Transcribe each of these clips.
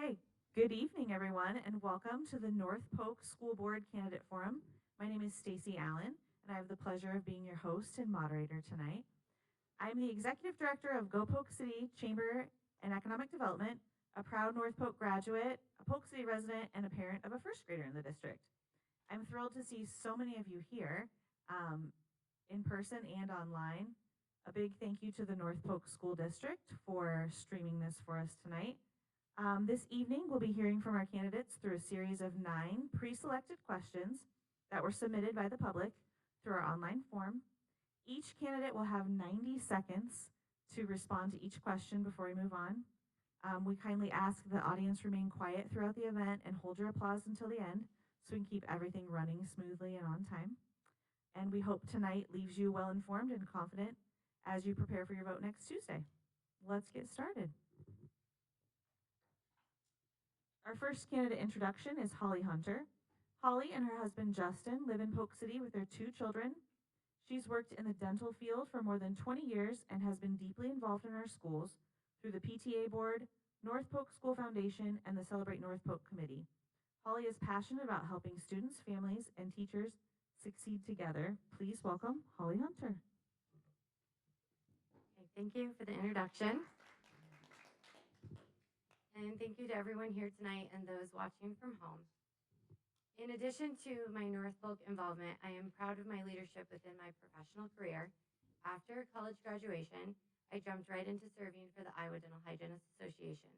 Okay, good evening, everyone, and welcome to the North Polk School Board Candidate Forum. My name is Stacy Allen, and I have the pleasure of being your host and moderator tonight. I'm the Executive Director of Go Polk City Chamber and Economic Development, a proud North Polk graduate, a Polk City resident, and a parent of a first grader in the district. I'm thrilled to see so many of you here in person and online. A big thank you to the North Polk School District for streaming this for us tonight. This evening, we'll be hearing from our candidates through a series of 9 pre-selected questions that were submitted by the public through our online form. Each candidate will have 90 seconds to respond to each question before we move on. We kindly ask the audience remain quiet throughout the event and hold your applause until the end so we can keep everything running smoothly and on time. And we hope tonight leaves you well informed and confident as you prepare for your vote next Tuesday. Let's get started. Our first candidate introduction is Holly Hunter. Holly and her husband Justin live in Polk City with their 2 children. She's worked in the dental field for more than 20 years and has been deeply involved in our schools through the PTA board, North Polk School Foundation, and the Celebrate North Polk Committee. Holly is passionate about helping students, families, and teachers succeed together. Please welcome Holly Hunter. Okay, thank you for the introduction. And thank you to everyone here tonight and those watching from home. In addition to my North Polk involvement, I am proud of my leadership within my professional career. After college graduation, I jumped right into serving for the Iowa Dental Hygienists Association.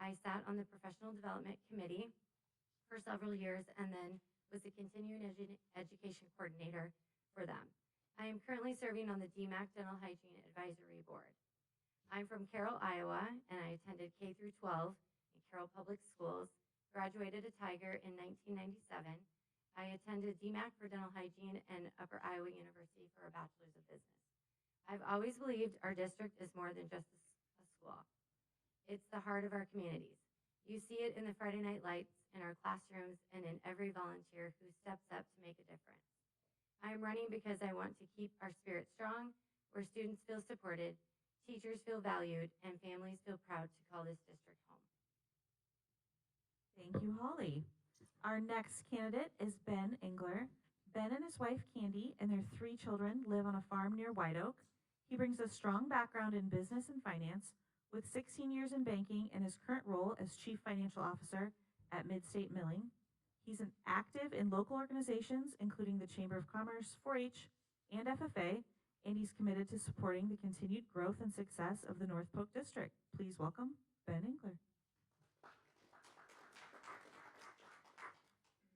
I sat on the Professional Development Committee for several years and then was the Continuing Education Coordinator for them. I am currently serving on the DMAC Dental Hygiene Advisory Board. I'm from Carroll, Iowa, and I attended K through 12 in Carroll Public Schools, graduated at Tiger in 1997. I attended DMAC for dental hygiene and Upper Iowa University for a Bachelor's of Business. I've always believed our district is more than just a school. It's the heart of our communities. You see it in the Friday night lights, in our classrooms, and in every volunteer who steps up to make a difference. I am running because I want to keep our spirit strong, where students feel supported, teachers feel valued, and families feel proud to call this district home. Thank you, Holly. Our next candidate is Ben Engler. Ben and his wife, Candy, and their 3 children live on a farm near White Oak. He brings a strong background in business and finance, with 16 years in banking and his current role as Chief Financial Officer at Midstate Milling. He's an active in local organizations, including the Chamber of Commerce, 4-H, and FFA, and he's committed to supporting the continued growth and success of the North Polk District. Please welcome Ben Engler.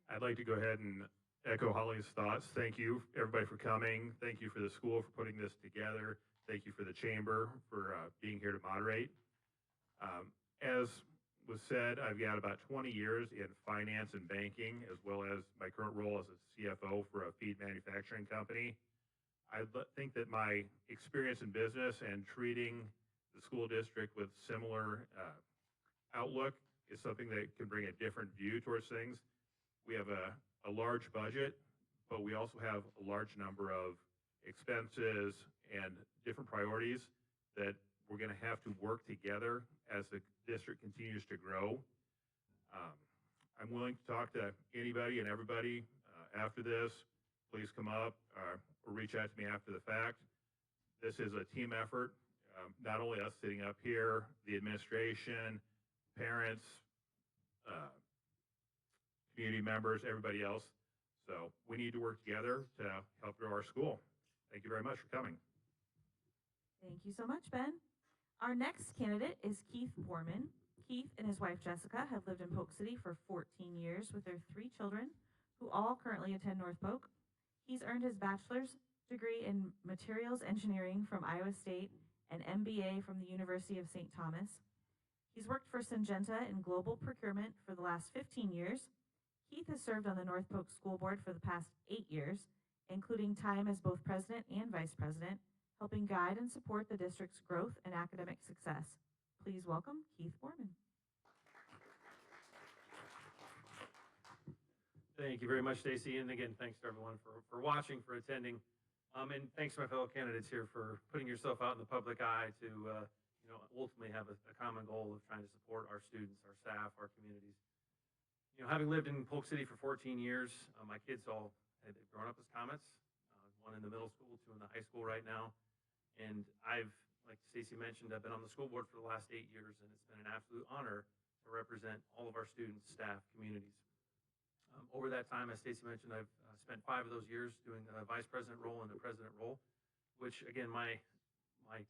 I'd like to go ahead and echo Holly's thoughts. Thank you, everybody, for coming. Thank you for the school for putting this together. Thank you for the chamber for being here to moderate. As was said, I've got about 20 years in finance and banking, as well as my current role as a CFO for a feed manufacturing company. I think that my experience in business and treating the school district with similar outlook is something that can bring a different view towards things. We have a large budget, but we also have a large number of expenses and different priorities that we're going to have to work together as the district continues to grow. I'm willing to talk to anybody and everybody after this. Please come up or reach out to me after the fact. This is a team effort, not only us sitting up here, the administration, parents, community members, everybody else. So we need to work together to help grow our school. Thank you very much for coming. Thank you so much, Ben. Our next candidate is Keith Borman. Keith and his wife Jessica have lived in Polk City for 14 years with their 3 children, who all currently attend North Polk. He's earned his bachelor's degree in materials engineering from Iowa State and MBA from the University of St. Thomas. He's worked for Syngenta in global procurement for the last 15 years. Keith has served on the North Polk School Board for the past 8 years, including time as both president and vice president, helping guide and support the district's growth and academic success. Please welcome Keith Borman. Thank you very much, Stacy. And again, thanks to everyone for watching, for attending. And thanks to my fellow candidates here for putting yourself out in the public eye to ultimately have a common goal of trying to support our students, our staff, our communities. Having lived in Polk City for 14 years, my kids all have grown up as Comets, one in the middle school, two in the high school right now. And like Stacy mentioned, I've been on the school board for the last 8 years, and it's been an absolute honor to represent all of our students, staff, communities. Over that time, as Stacy mentioned, I've spent 5 of those years doing the vice president role and the president role, which again, my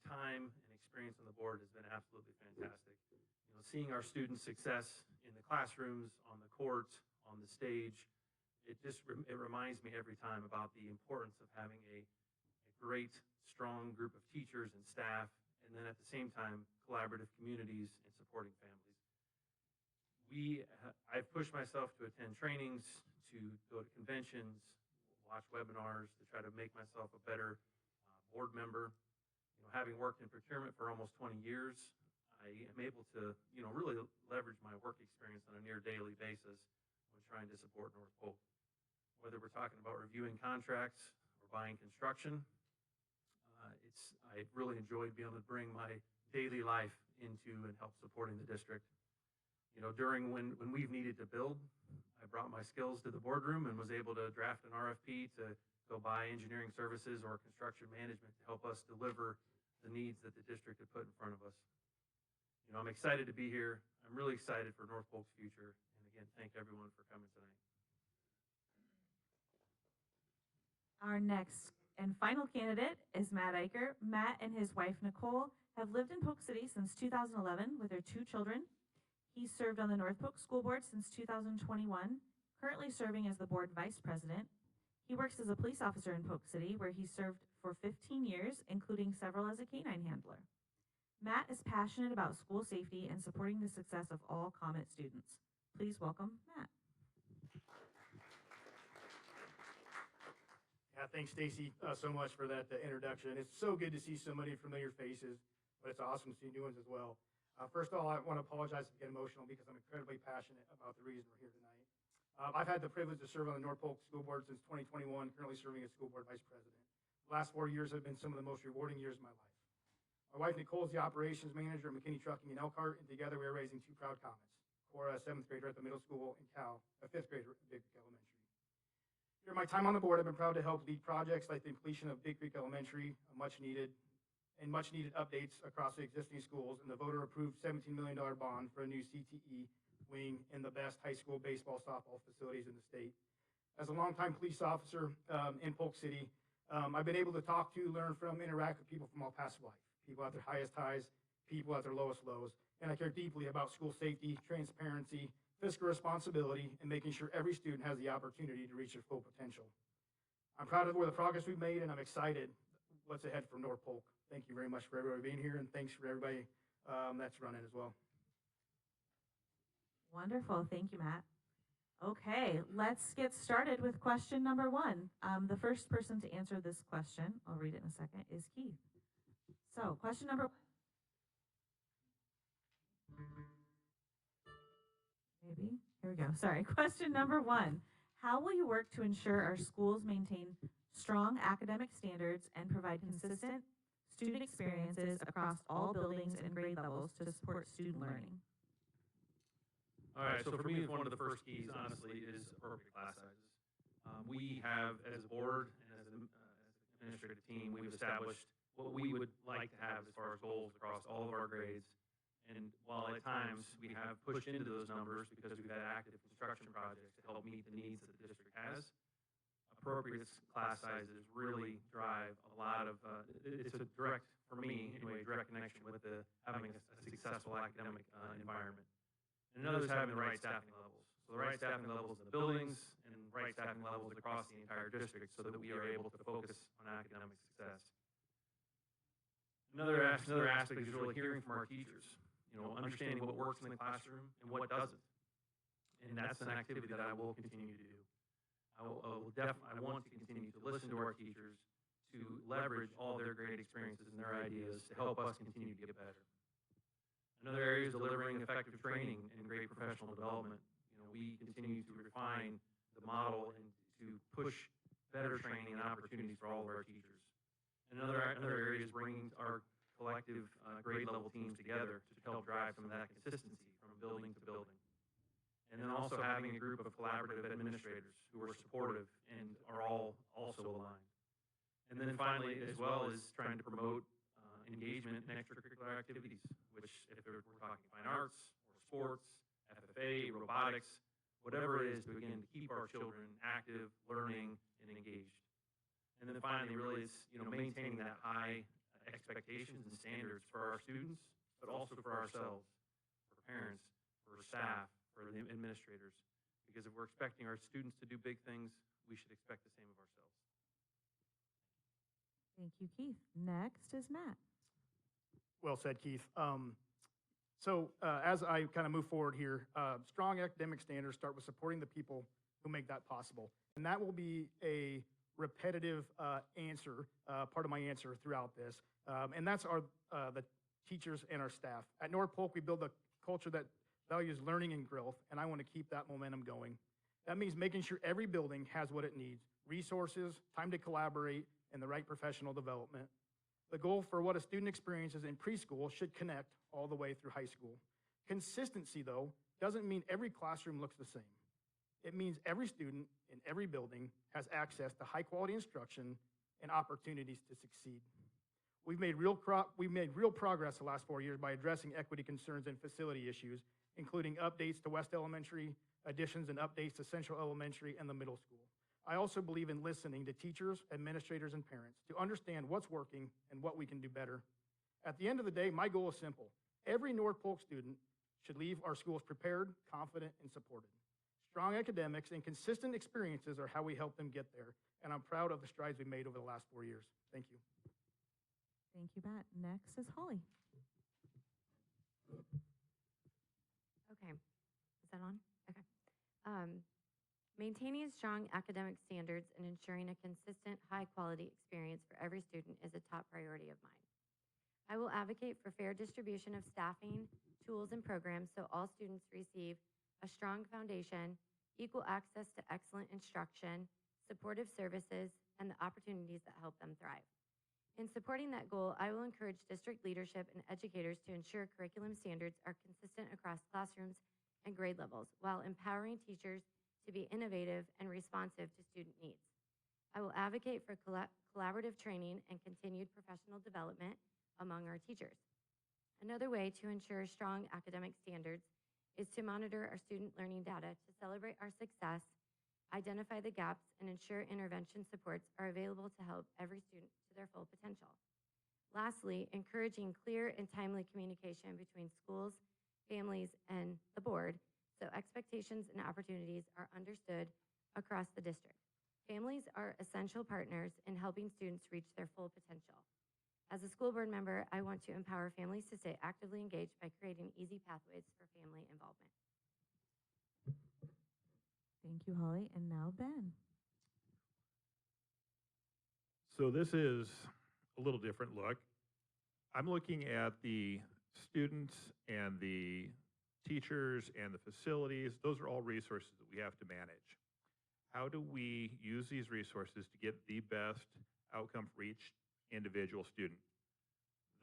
time and experience on the board has been absolutely fantastic. Seeing our students' success in the classrooms, on the court, on the stage, it reminds me every time about the importance of having a great, strong group of teachers and staff, and then at the same time, collaborative communities and supporting families. I've pushed myself to attend trainings, to go to conventions, watch webinars, to try to make myself a better board member. Having worked in procurement for almost 20 years, I am able to, really leverage my work experience on a near daily basis when trying to support North Polk. Whether we're talking about reviewing contracts or buying construction, I've really enjoyed being able to bring my daily life into and help supporting the district. During when we've needed to build, I brought my skills to the boardroom and was able to draft an RFP to go buy engineering services or construction management to help us deliver the needs that the district had put in front of us. I'm excited to be here. I'm really excited for North Polk's future. And again, thank everyone for coming tonight. Our next and final candidate is Matt Eicher. Matt and his wife, Nicole, have lived in Polk City since 2011 with their 2 children. He's served on the North Polk School Board since 2021, currently serving as the board vice president. He works as a police officer in Polk City, where he served for 15 years, including several as a canine handler. Matt is passionate about school safety and supporting the success of all Comet students. Please welcome Matt. Yeah, thanks, Stacy, so much for that introduction. It's so good to see so many familiar faces, but it's awesome to see new ones as well. First of all, I want to apologize if I get emotional because I'm incredibly passionate about the reason we're here tonight. I've had the privilege to serve on the North Polk School Board since 2021, currently serving as school board vice president. The last 4 years have been some of the most rewarding years of my life. My wife, Nicole, is the operations manager at McKinney Trucking in Elkhart, and together we are raising 2 proud Comets, Cora, a 7th grader at the middle school, and Cal, a 5th grader at Big Creek Elementary. During my time on the board, I've been proud to help lead projects like the completion of Big Creek Elementary, much needed updates across the existing schools, and the voter-approved $17 million bond for a new CTE wing and the best high school baseball softball facilities in the state. As a longtime police officer in Polk City, I've been able to talk to, learn from, interact with people from all paths of life, people at their highest highs, people at their lowest lows, and I care deeply about school safety, transparency, fiscal responsibility, and making sure every student has the opportunity to reach their full potential. I'm proud of the progress we've made, and I'm excited what's ahead for North Polk. Thank you very much for everybody being here, and thanks for everybody that's running as well. Wonderful. Thank you, Matt. Okay, let's get started with question number 1. The first person to answer this question, I'll read it in a second, is Keith. So, question number 1. Maybe. Here we go. Sorry. Question number 1. How will you work to ensure our schools maintain strong academic standards and provide consistent student experiences across all buildings and grade levels to support student learning? All right, so for me, one of the first keys, honestly, is appropriate class sizes. We have, as a board and as an administrative team, we've established what we would like to have as far as goals across all of our grades. And while at times we have pushed into those numbers because we've had active construction projects to help meet the needs that the district has, appropriate class sizes really drive a lot of, it's a direct, for me anyway, direct connection with having a successful academic environment. And another is having the right staffing levels. So the right staffing levels in the buildings and right staffing levels across the entire district so that we are able to focus on academic success. Another aspect is really hearing from our teachers, understanding what works in the classroom and what doesn't. And that's an activity that I will continue to do. I want to continue to listen to our teachers, to leverage all their great experiences and their ideas to help us continue to get better. Another area is delivering effective training and great professional development. We continue to refine the model and to push better training and opportunities for all of our teachers. Another area is bringing our collective grade level teams together to help drive some of that consistency from building to building. And then also having a group of collaborative administrators who are supportive and are all also aligned. And then finally, as well as trying to promote engagement in extracurricular activities, which if we're talking fine arts or sports, FFA, robotics, whatever it is, to again keep our children active, learning, and engaged. And then finally, really, it's maintaining that high expectations and standards for our students, but also for ourselves, for parents, for staff, for the administrators. Because if we're expecting our students to do big things, we should expect the same of ourselves. Thank you, Keith. Next is Matt. Well said, Keith. As I kind of move forward here, strong academic standards start with supporting the people who make that possible. And that will be a repetitive answer, part of my answer throughout this. And that's the teachers and our staff. At North Polk, we build a culture that values learning and growth, and I want to keep that momentum going. That means making sure every building has what it needs: resources, time to collaborate, and the right professional development. The goal for what a student experiences in preschool should connect all the way through high school. Consistency, though, doesn't mean every classroom looks the same. It means every student in every building has access to high-quality instruction and opportunities to succeed. We've made real progress the last 4 years by addressing equity concerns and facility issues, including updates to West Elementary, additions and updates to Central Elementary and the middle school. I also believe in listening to teachers, administrators, and parents to understand what's working and what we can do better. At the end of the day, my goal is simple. Every North Polk student should leave our schools prepared, confident, and supported. Strong academics and consistent experiences are how we help them get there, and I'm proud of the strides we made over the last 4 years. Thank you. Thank you, Matt. Next is Holly. Okay, is that on? Okay. Maintaining strong academic standards and ensuring a consistent, high-quality experience for every student is a top priority of mine. I will advocate for fair distribution of staffing, tools, and programs so all students receive a strong foundation, equal access to excellent instruction, supportive services, and the opportunities that help them thrive. In supporting that goal, I will encourage district leadership and educators to ensure curriculum standards are consistent across classrooms and grade levels, while empowering teachers to be innovative and responsive to student needs. I will advocate for collaborative training and continued professional development among our teachers. Another way to ensure strong academic standards is to monitor our student learning data to celebrate our success, identify the gaps, and ensure intervention supports are available to help every student to their full potential. Lastly, encouraging clear and timely communication between schools, families, and the board so expectations and opportunities are understood across the district. Families are essential partners in helping students reach their full potential. As a school board member, I want to empower families to stay actively engaged by creating easy pathways for family involvement. Thank you, Holly. And now Ben. So this is a little different look. I'm looking at the students and the teachers and the facilities. Those are all resources that we have to manage. How do we use these resources to get the best outcome for each individual student?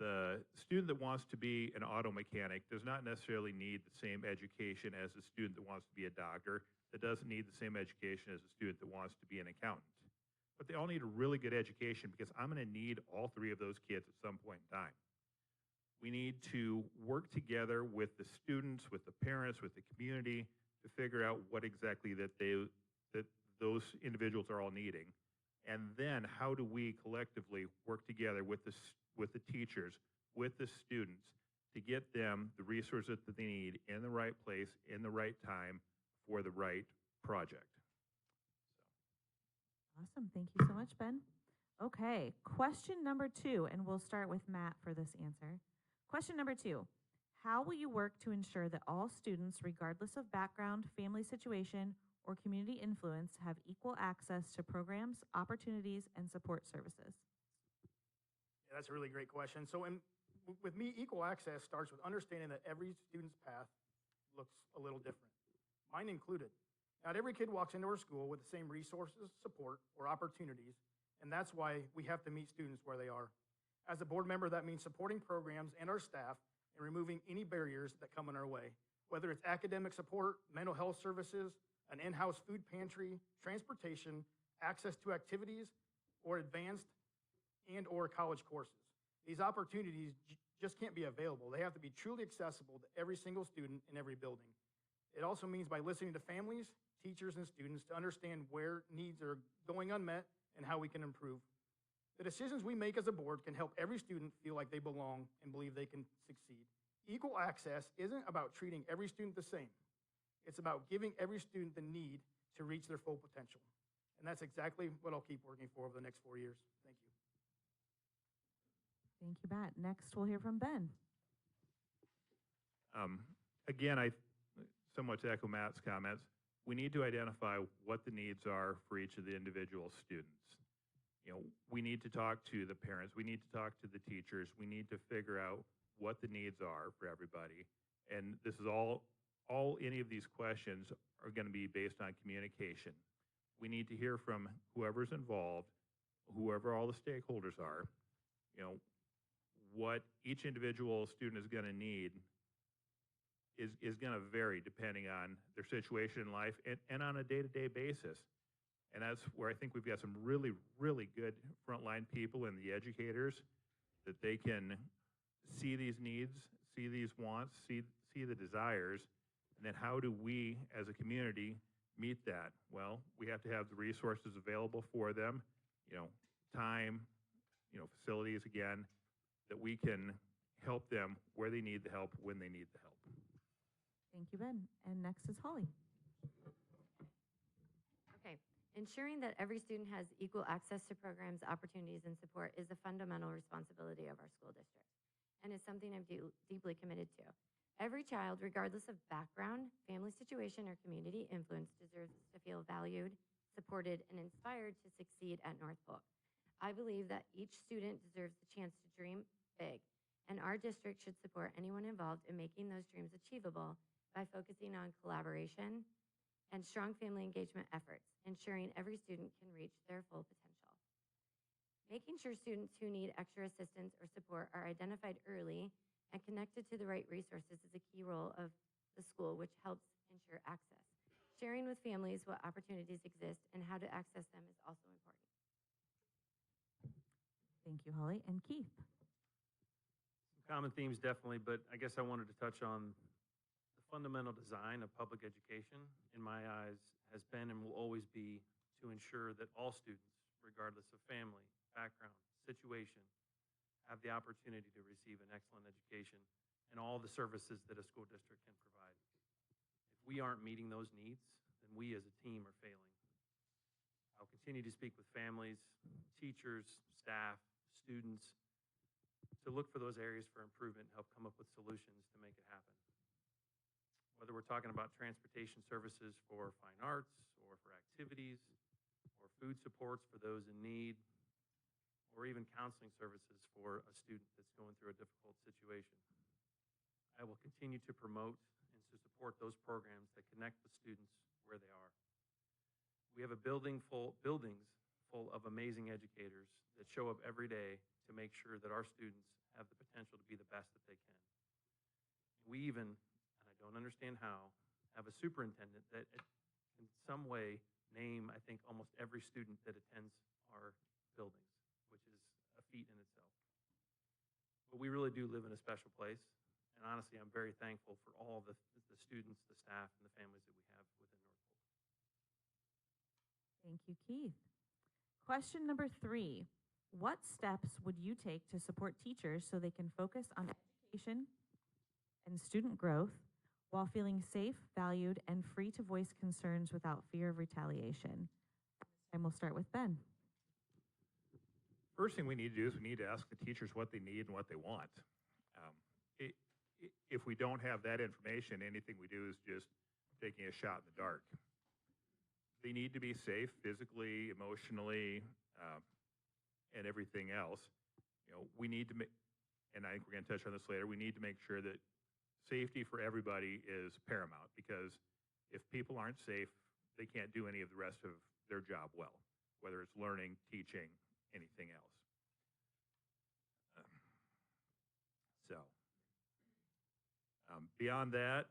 The student that wants to be an auto mechanic does not necessarily need the same education as the student that wants to be a doctor, that doesn't need the same education as the student that wants to be an accountant. But they all need a really good education because I'm going to need all three of those kids at some point in time. We need to work together with the students, with the parents, with the community to figure out what exactly that those individuals are all needing. And then how do we collectively work together with the teachers, with the students to get them the resources that they need in the right place, in the right time for the right project. Awesome. Thank you so much, Ben. Okay, question number 2, and we'll start with Matt for this answer. Question number 2, how will you work to ensure that all students, regardless of background, family situation, or community influence, have equal access to programs, opportunities, and support services? Yeah, that's a really great question. So with me, equal access starts with understanding that every student's path looks a little different, mine included. Not every kid walks into our school with the same resources, support, or opportunities, and that's why we have to meet students where they are. As a board member, that means supporting programs and our staff and removing any barriers that come in our way, whether it's academic support, mental health services, an in-house food pantry, transportation, access to activities, or advanced and or college courses. These opportunities just can't be available. They have to be truly accessible to every single student in every building. It also means by listening to families, teachers, and students to understand where needs are going unmet and how we can improve. The decisions we make as a board can help every student feel like they belong and believe they can succeed. Equal access isn't about treating every student the same. It's about giving every student the need to reach their full potential. And that's exactly what I'll keep working for over the next 4 years. Thank you. Thank you, Matt. Next, we'll hear from Ben. Again, I somewhat to echo Matt's comments, we need to identify what the needs are for each of the individual students. You know, we need to talk to the parents, we need to talk to the teachers, we need to figure out what the needs are for everybody. And this is all any of these questions are going to be based on communication. We need to hear from whoever's involved, whoever all the stakeholders are, you know, what each individual student is going to need is going to vary depending on their situation in life and on a day-to-day basis. And that's where I think we've got some really, really good frontline people and the educators that they can see these needs, see these wants, see the desires, and then how do we as a community meet that? Well, we have to have the resources available for them, you know, time, you know, facilities again, that we can help them where they need the help, when they need the help. Thank you, Ben. And next is Holly. Okay. Ensuring that every student has equal access to programs, opportunities, and support is a fundamental responsibility of our school district and is something I'm deeply committed to. Every child, regardless of background, family situation, or community influence, deserves to feel valued, supported, and inspired to succeed at North Polk. I believe that each student deserves the chance to dream big, and our district should support anyone involved in making those dreams achievable by focusing on collaboration and strong family engagement efforts, ensuring every student can reach their full potential. Making sure students who need extra assistance or support are identified early and connected to the right resources is a key role of the school, which helps ensure access. Sharing with families what opportunities exist and how to access them is also important. Thank you, Holly. And Keith. Some common themes definitely, but I guess I wanted to touch on the fundamental design of public education, in my eyes, has been and will always be to ensure that all students, regardless of family, background, situation, have the opportunity to receive an excellent education and all the services that a school district can provide. If we aren't meeting those needs, then we as a team are failing. I'll continue to speak with families, teachers, staff, students, to look for those areas for improvement and help come up with solutions to make it happen. Whether we're talking about transportation services for fine arts or for activities or food supports for those in need, or even counseling services for a student that's going through a difficult situation. I will continue to promote and to support those programs that connect the students where they are. We have buildings full of amazing educators that show up every day to make sure that our students have the potential to be the best that they can. We even, and I don't understand how, have a superintendent that in some way name, I think, almost every student that attends our buildings, which is a feat in itself. But we really do live in a special place, and honestly, I'm very thankful for all the students, the staff, and the families that we have within North Polk. Thank you, Keith. Question number 3. What steps would you take to support teachers so they can focus on education and student growth while feeling safe, valued, and free to voice concerns without fear of retaliation? And we'll start with Ben. First thing we need to do is we need to ask the teachers what they need and what they want. If we don't have that information, anything we do is just taking a shot in the dark. They need to be safe physically, emotionally, and everything else. You know, we need to make, and I think we're going to touch on this later, we need to make sure that safety for everybody is paramount, because if people aren't safe, they can't do any of the rest of their job well, whether it's learning, teaching, anything else. So beyond that,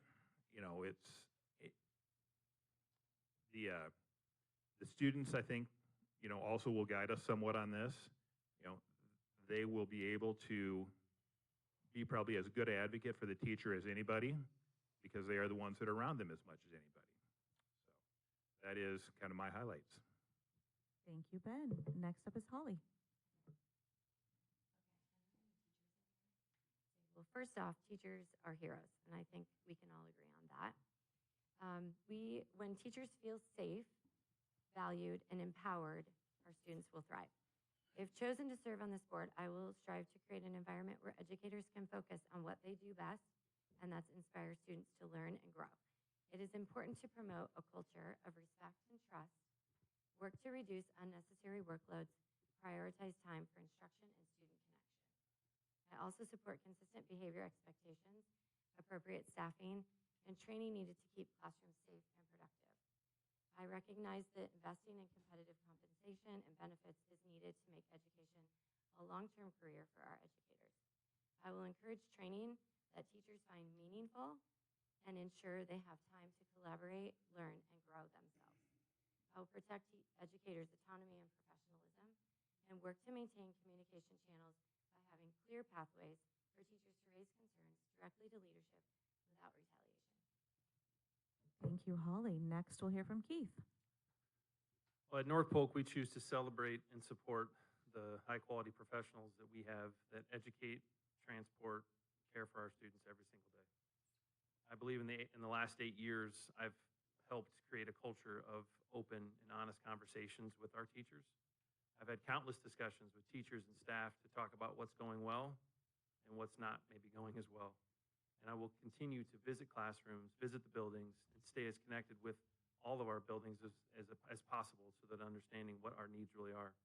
the students, I think, also will guide us somewhat on this. They will be able to be probably as good advocate for the teacher as anybody because they are the ones that are around them as much as anybody. So that is kind of my highlights. Thank you, Ben. Next up is Holly. Well, first off, teachers are heroes, and I think we can all agree on that. When teachers feel safe, valued, and empowered, our students will thrive. If chosen to serve on this board, I will strive to create an environment where educators can focus on what they do best, and that's inspire students to learn and grow. It is important to promote a culture of respect and trust, work to reduce unnecessary workloads, prioritize time for instruction and student connection. I also support consistent behavior expectations, appropriate staffing, and training needed to keep classrooms safe and productive. I recognize that investing in competitive compensation and benefits is needed to make education a long-term career for our educators. I will encourage training that teachers find meaningful and ensure they have time to collaborate, learn, and grow themselves. I will protect educators' autonomy and professionalism and work to maintain communication channels by having clear pathways for teachers to raise concerns directly to leadership without retaliation. Thank you, Holly. Next, we'll hear from Keith. Well, at North Polk, we choose to celebrate and support the high-quality professionals that we have that educate, transport, care for our students every single day. I believe in the last 8 years, I've helped create a culture of open and honest conversations with our teachers. I've had countless discussions with teachers and staff to talk about what's going well and what's not maybe going as well. And I will continue to visit classrooms, visit the buildings, and stay as connected with all of our buildings as possible so that understanding what our needs really are.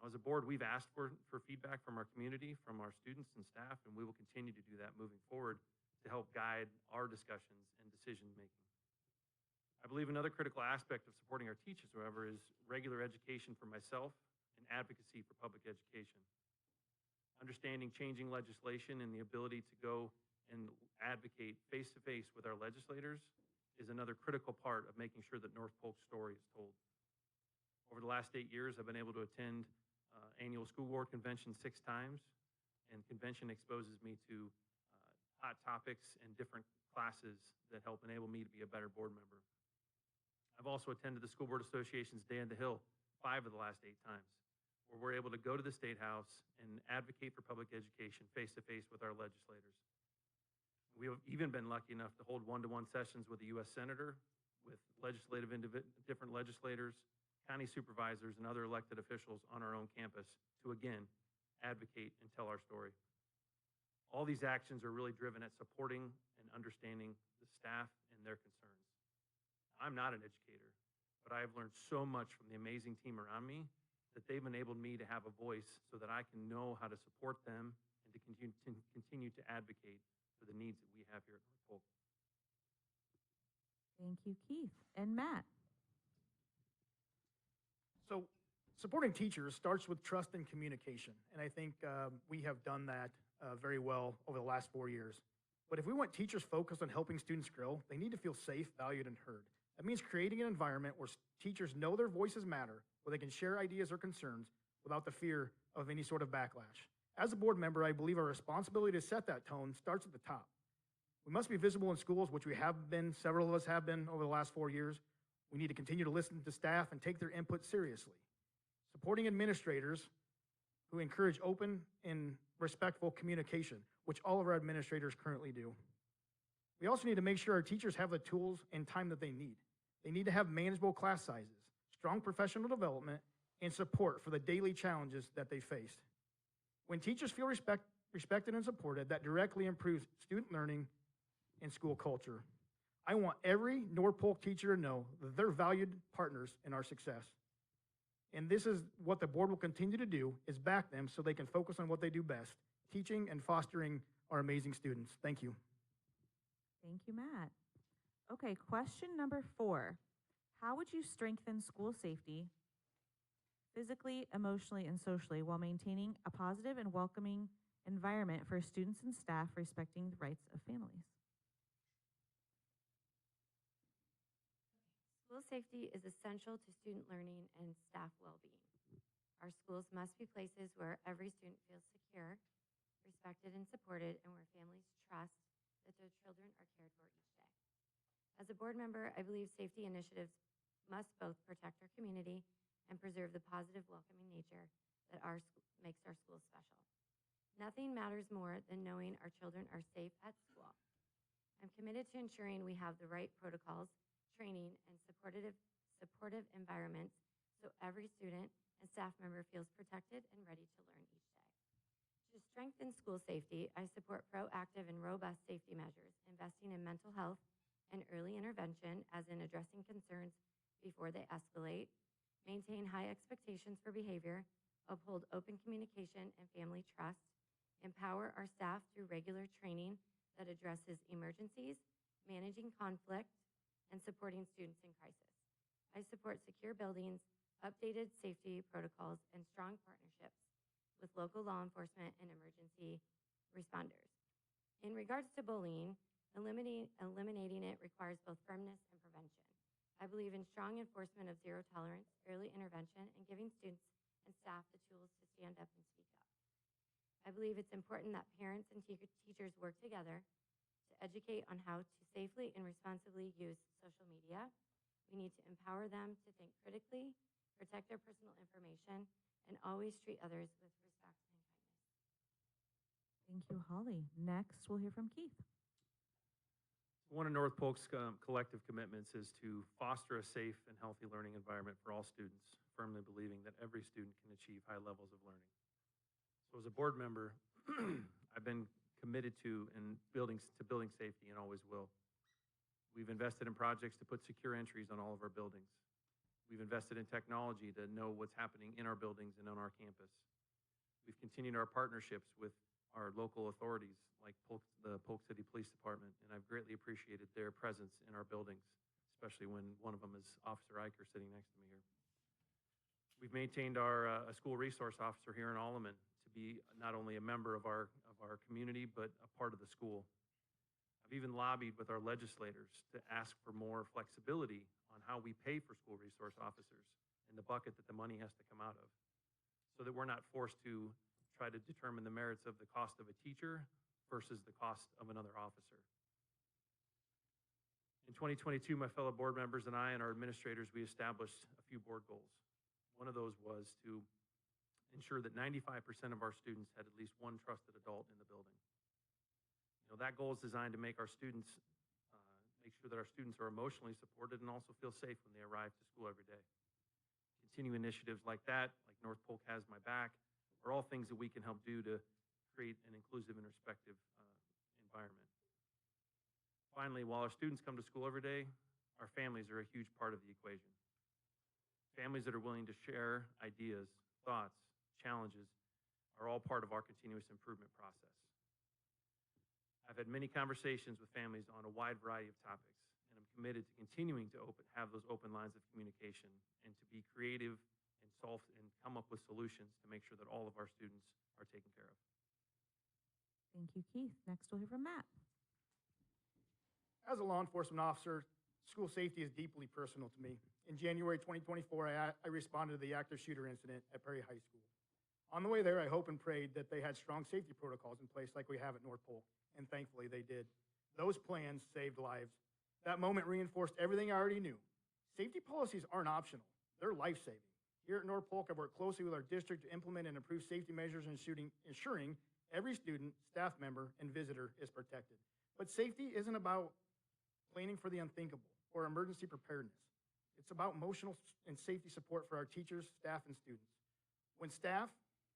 Now, as a board, we've asked for feedback from our community, from our students and staff, and we will continue to do that moving forward to help guide our discussions and decision-making. I believe another critical aspect of supporting our teachers, however, is regular education for myself and advocacy for public education. Understanding changing legislation and the ability to go and advocate face-to-face with our legislators is another critical part of making sure that North Polk's story is told. Over the last 8 years, I've been able to attend annual school board convention 6 times, and convention exposes me to hot topics and different classes that help enable me to be a better board member. I've also attended the School Board Association's Day on the Hill 5 of the last 8 times, where we're able to go to the State House and advocate for public education face-to-face with our legislators. We have even been lucky enough to hold one-to-one sessions with a U.S. Senator, with different legislators, county supervisors, and other elected officials on our own campus to, again, advocate and tell our story. All these actions are really driven at supporting and understanding the staff and their concerns. I'm not an educator, but I have learned so much from the amazing team around me that they've enabled me to have a voice so that I can know how to support them and to continue to advocate for the needs that we have here at North Polk. Thank you, Keith. And Matt. So supporting teachers starts with trust and communication, and I think we have done that very well over the last 4 years. But if we want teachers focused on helping students grow, they need to feel safe, valued, and heard. That means creating an environment where teachers know their voices matter, where they can share ideas or concerns without the fear of any sort of backlash. As a board member, I believe our responsibility to set that tone starts at the top. We must be visible in schools, which we have been, several of us have been over the last 4 years. We need to continue to listen to staff and take their input seriously. Supporting administrators who encourage open and respectful communication, which all of our administrators currently do. We also need to make sure our teachers have the tools and time that they need. They need to have manageable class sizes, strong professional development, and support for the daily challenges that they face. When teachers feel respected and supported, that directly improves student learning and school culture. I want every North Polk teacher to know that they're valued partners in our success. And this is what the board will continue to do, is back them so they can focus on what they do best, teaching and fostering our amazing students. Thank you. Thank you, Matt. Okay, question number 4. How would you strengthen school safety physically, emotionally, and socially while maintaining a positive and welcoming environment for students and staff respecting the rights of families. School safety is essential to student learning and staff well-being. Our schools must be places where every student feels secure, respected, and supported, and where families trust that their children are cared for each day. As a board member, I believe safety initiatives must both protect our community and preserve the positive, welcoming nature that makes our schools special. Nothing matters more than knowing our children are safe at school. I'm committed to ensuring we have the right protocols, training, and supportive environments so every student and staff member feels protected and ready to learn each day. To strengthen school safety, I support proactive and robust safety measures, investing in mental health and early intervention, as in addressing concerns before they escalate, maintain high expectations for behavior, uphold open communication and family trust, empower our staff through regular training that addresses emergencies, managing conflict, and supporting students in crisis. I support secure buildings, updated safety protocols, and strong partnerships with local law enforcement and emergency responders. In regards to bullying, eliminating it requires both firmness and prevention. I believe in strong enforcement of zero tolerance, early intervention, and giving students and staff the tools to stand up and speak up. I believe it's important that parents and teachers work together to educate on how to safely and responsibly use social media. We need to empower them to think critically, protect their personal information, and always treat others with respect and kindness. Thank you, Holly. Next, we'll hear from Keith. One of North Polk's collective commitments is to foster a safe and healthy learning environment for all students, firmly believing that every student can achieve high levels of learning. So as a board member, I've been committed to building safety and always will. We've invested in projects to put secure entries on all of our buildings. We've invested in technology to know what's happening in our buildings and on our campus. We've continued our partnerships with our local authorities like the Polk City Police Department, and I've greatly appreciated their presence in our buildings, especially when one of them is Officer Eicher sitting next to me here. We've maintained our a school resource officer here in Alleman to be not only a member of our community, but a part of the school. I've even lobbied with our legislators to ask for more flexibility on how we pay for school resource officers and the bucket that the money has to come out of, so that we're not forced to try to determine the merits of the cost of a teacher versus the cost of another officer. In 2022, my fellow board members and I and our administrators, we established a few board goals. One of those was to ensure that 95% of our students had at least one trusted adult in the building. You know, that goal is designed to make sure that our students are emotionally supported and also feel safe when they arrive to school every day. Continue initiatives like that, like North Polk Has My Back, are all things that we can help do to create an inclusive and respectful environment. Finally, while our students come to school every day, our families are a huge part of the equation. Families that are willing to share ideas, thoughts, challenges are all part of our continuous improvement process. I've had many conversations with families on a wide variety of topics, and I'm committed to continuing to have those open lines of communication and to be creative and come up with solutions to make sure that all of our students are taken care of. Thank you, Keith. Next, we'll hear from Matt. As a law enforcement officer, school safety is deeply personal to me. In January 2024, I responded to the active shooter incident at Perry High School. On the way there, I hoped and prayed that they had strong safety protocols in place like we have at North Polk, and thankfully they did. Those plans saved lives. That moment reinforced everything I already knew. Safety policies aren't optional, they're life-saving. Here at North Polk, I've worked closely with our district to implement and improve safety measures, ensuring every student, staff member, and visitor is protected. But safety isn't about planning for the unthinkable or emergency preparedness. It's about emotional and safety support for our teachers, staff, and students. When staff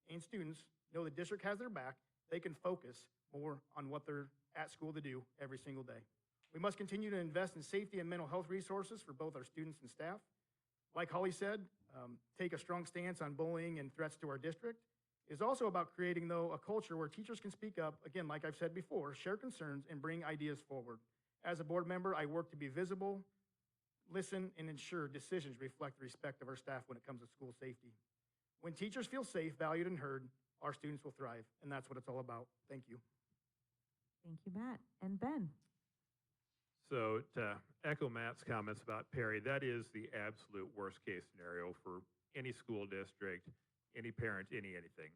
and students know the district has their back, they can focus more on what they're at school to do every single day. We must continue to invest in safety and mental health resources for both our students and staff. Like Holly said, take a strong stance on bullying and threats to our district. It's also about creating, though, a culture where teachers can speak up, again, like I've said before, share concerns, and bring ideas forward. As a board member, I work to be visible, listen, and ensure decisions reflect the respect of our staff when it comes to school safety. When teachers feel safe, valued, and heard, our students will thrive, and that's what it's all about. Thank you. Thank you, Matt. And Ben? So to echo Matt's comments about Perry, that is the absolute worst case scenario for any school district, any parent, anything.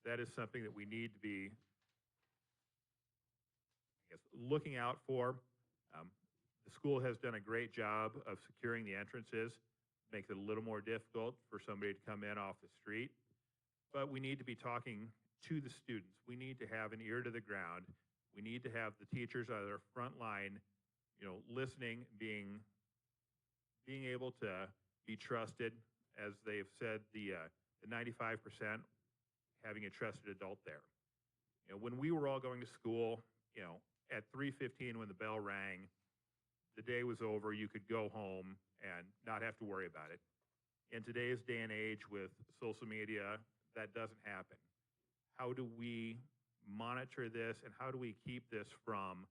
That is something that we need to be, I guess, looking out for. The school has done a great job of securing the entrances, makes it a little more difficult for somebody to come in off the street. But we need to be talking to the students. We need to have an ear to the ground. We need to have the teachers on their front line, listening, being able to be trusted, as they've said, the 95% having a trusted adult there. When we were all going to school, at 3:15 when the bell rang, the day was over. You could go home and not have to worry about it. In today's day and age with social media, that doesn't happen. How do we monitor this, and how do we keep this from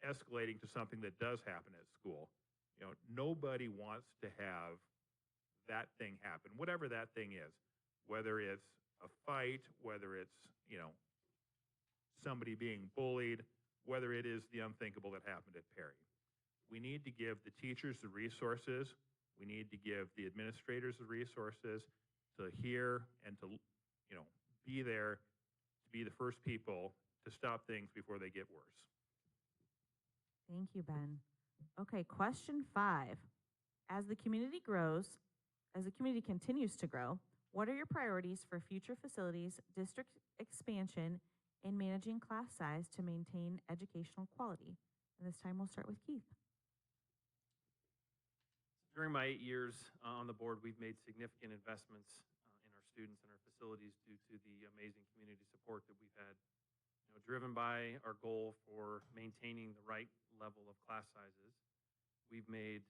escalating to something that does happen at school? Nobody wants to have that thing happen, whatever that thing is, whether it's a fight, whether it's, somebody being bullied, whether it is the unthinkable that happened at Perry. We need to give the teachers the resources. We need to give the administrators the resources to hear and to, be there, to be the first people to stop things before they get worse. Thank you, Ben. Okay, question 5. As the community continues to grow, what are your priorities for future facilities, district expansion, and managing class size to maintain educational quality? And this time we'll start with Keith. During my 8 years on the board, we've made significant investments in our students and our facilities due to the amazing community support that we've had. Driven by our goal for maintaining the right level of class sizes, we've made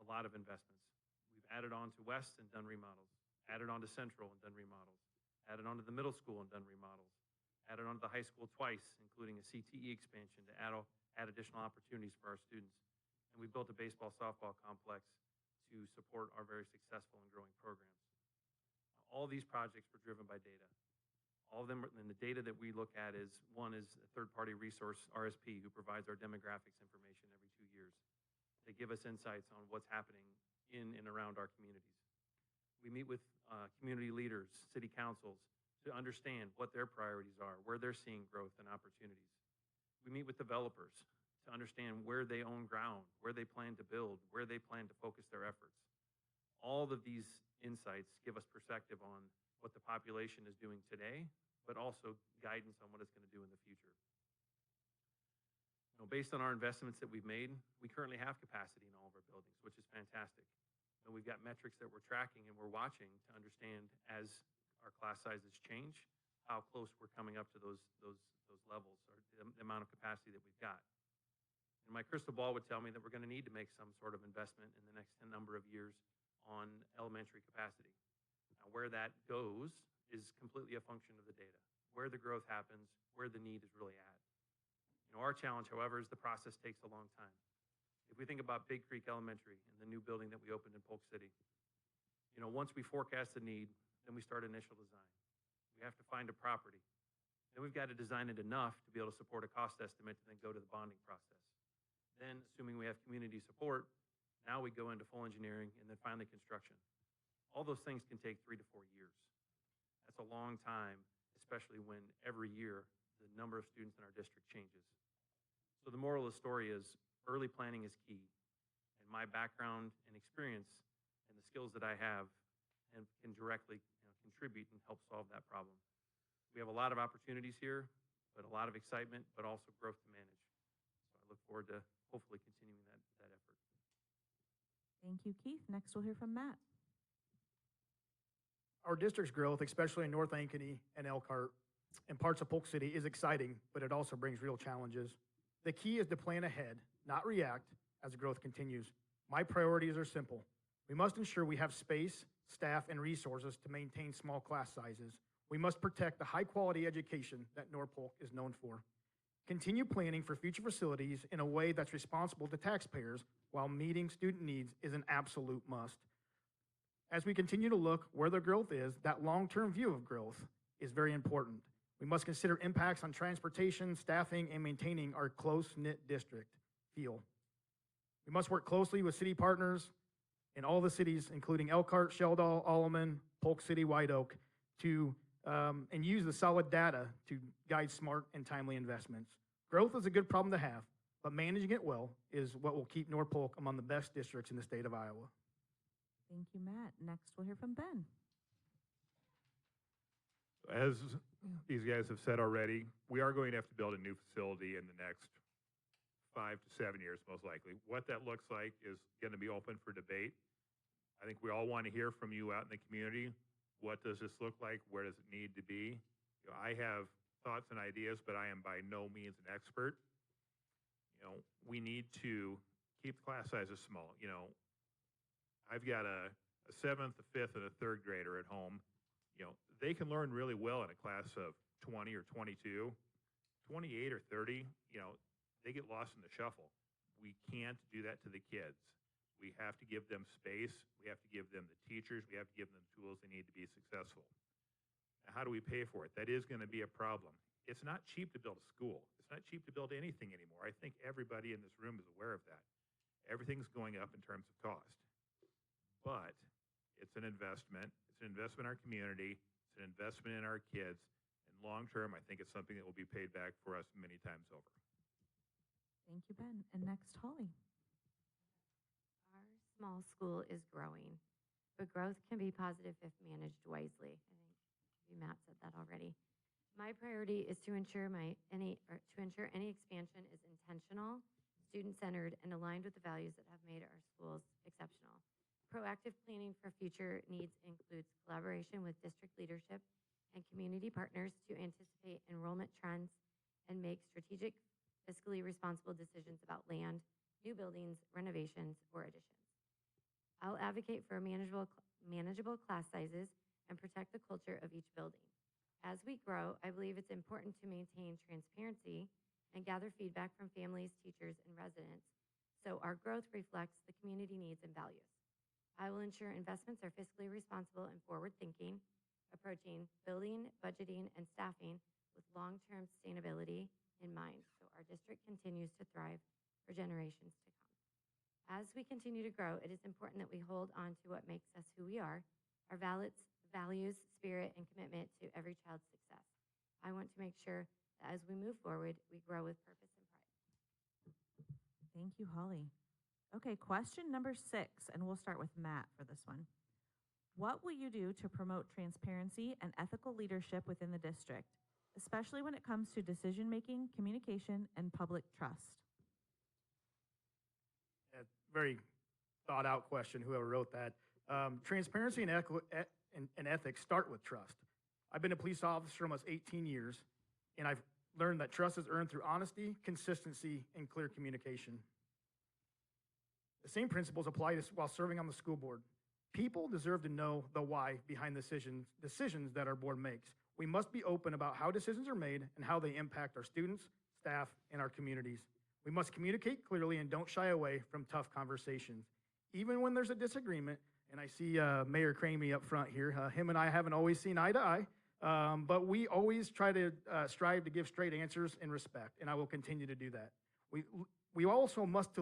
a lot of investments. We've added on to West and done remodels, added on to Central and done remodels, added on to the middle school and done remodels, added on to the high school twice, including a CTE expansion to add additional opportunities for our students. And we built a baseball softball complex to support our very successful and growing programs. All these projects were driven by data. All of them, and the data that we look at is, one is a third-party resource, RSP, who provides our demographics information every 2 years. They give us insights on what's happening in and around our communities. We meet with community leaders, city councils, to understand what their priorities are, where they're seeing growth and opportunities. We meet with developers to understand where they own ground, where they plan to build, where they plan to focus their efforts. All of these insights give us perspective on what the population is doing today, but also guidance on what it's going to do in the future. Based on our investments that we've made, we currently have capacity in all of our buildings, which is fantastic. And we've got metrics that we're tracking and we're watching to understand, as our class sizes change, how close we're coming up to those levels, or the amount of capacity that we've got. And my crystal ball would tell me that we're going to need to make some sort of investment in the next number of years on elementary capacity. Now, where that goes is completely a function of the data, where the growth happens, where the need is really at. Our challenge, however, is the process takes a long time. If we think about Big Creek Elementary and the new building that we opened in Polk City, once we forecast the need, then we start initial design. We have to find a property. Then we've got to design it enough to be able to support a cost estimate to then go to the bonding process. Then, assuming we have community support, now we go into full engineering and then finally construction. All those things can take 3 to 4 years. That's a long time, especially when every year the number of students in our district changes. So the moral of the story is early planning is key. And my background and experience and the skills that I have and can directly contribute and help solve that problem. We have a lot of opportunities here, but a lot of excitement, but also growth to manage. So I look forward to hopefully continuing that effort. Thank you, Keith. Next, we'll hear from Matt. Our district's growth, especially in North Ankeny and Elkhart and parts of Polk City, is exciting, but it also brings real challenges. The key is to plan ahead, not react, as growth continues. My priorities are simple. We must ensure we have space, staff, and resources to maintain small class sizes. We must protect the high-quality education that North Polk is known for. Continue planning for future facilities in a way that's responsible to taxpayers while meeting student needs is an absolute must. As we continue to look where the growth is, that long-term view of growth is very important. We must consider impacts on transportation, staffing, and maintaining our close-knit district feel. We must work closely with city partners in all the cities, including Elkhart, Sheldon, Alleman, Polk City, White Oak, and use the solid data to guide smart and timely investments. Growth is a good problem to have, but managing it well is what will keep North Polk among the best districts in the state of Iowa. Thank you, Matt. Next, we'll hear from Ben. As these guys have said already, we are going to have to build a new facility in the next 5 to 7 years, most likely. What that looks like is going to be open for debate. I think we all want to hear from you out in the community. What does this look like? Where does it need to be? I have thoughts and ideas, but I am by no means an expert. We need to keep the class sizes small. I've got a 7th, a 5th, and a 3rd grader at home. They can learn really well in a class of 20 or 22, 28 or 30. They get lost in the shuffle. We can't do that to the kids. We have to give them space. We have to give them the teachers. We have to give them the tools they need to be successful. Now, how do we pay for it? That is going to be a problem. It's not cheap to build a school. It's not cheap to build anything anymore. I think everybody in this room is aware of that. Everything's going up in terms of cost. But it's an investment. It's an investment in our community. It's an investment in our kids. And long term, I think it's something that will be paid back for us many times over. Thank you, Ben. And next, Holly. Our small school is growing, but growth can be positive if managed wisely. I think maybe Matt said that already. My priority is to ensure any expansion is intentional, student-centered, and aligned with the values that have made our schools exceptional. Proactive planning for future needs includes collaboration with district leadership and community partners to anticipate enrollment trends and make strategic, fiscally responsible decisions about land, new buildings, renovations, or additions. I'll advocate for manageable class sizes and protect the culture of each building. As we grow, I believe it's important to maintain transparency and gather feedback from families, teachers, and residents so our growth reflects the community needs and values. I will ensure investments are fiscally responsible and forward-thinking, approaching building, budgeting, and staffing with long-term sustainability in mind so our district continues to thrive for generations to come. As we continue to grow, it is important that we hold on to what makes us who we are, our values, spirit, and commitment to every child's success. I want to make sure that as we move forward, we grow with purpose and pride. Thank you, Holly. Okay, question number 6, and we'll start with Matt for this one. What will you do to promote transparency and ethical leadership within the district, especially when it comes to decision-making, communication, and public trust? Yeah, very thought-out question, whoever wrote that. Transparency and ethics start with trust. I've been a police officer almost 18 years, and I've learned that trust is earned through honesty, consistency, and clear communication. The same principles apply while serving on the school board. People deserve to know the why behind decisions that our board makes. We must be open about how decisions are made and how they impact our students, staff, and our communities. We must communicate clearly and don't shy away from tough conversations. Even when there's a disagreement, and I see Mayor Cramey up front here, him and I haven't always seen eye to eye, but we always try to strive to give straight answers and respect, and I will continue to do that. We also must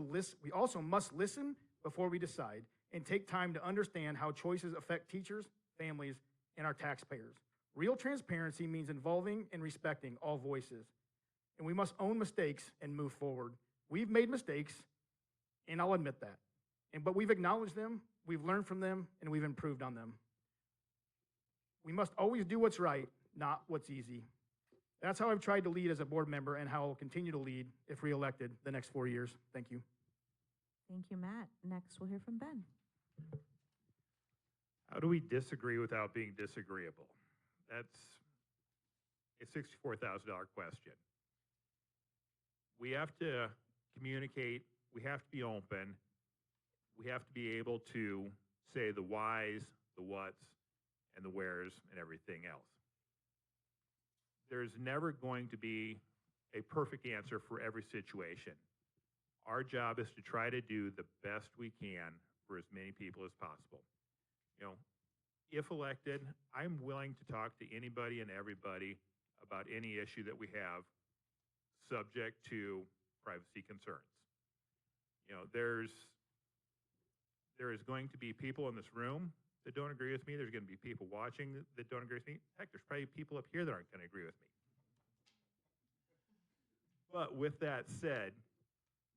listen before we decide and take time to understand how choices affect teachers, families, and our taxpayers. Real transparency means involving and respecting all voices, and we must own mistakes and move forward. We've made mistakes, and I'll admit that, but we've acknowledged them, we've learned from them, and we've improved on them. We must always do what's right, not what's easy. That's how I've tried to lead as a board member and how I'll continue to lead if reelected the next 4 years. Thank you. Thank you, Matt. Next, we'll hear from Ben. How do we disagree without being disagreeable? That's a $64,000 question. We have to communicate. We have to be open. We have to be able to say the whys, the whats, and the wheres, and everything else. There's never going to be a perfect answer for every situation. Our job is to try to do the best we can for as many people as possible. You know, if elected, I'm willing to talk to anybody and everybody about any issue that we have, subject to privacy concerns. You know, there is going to be people in this room that don't agree with me. There's going to be people watching that don't agree with me. Heck, there's probably people up here that aren't going to agree with me. But with that said,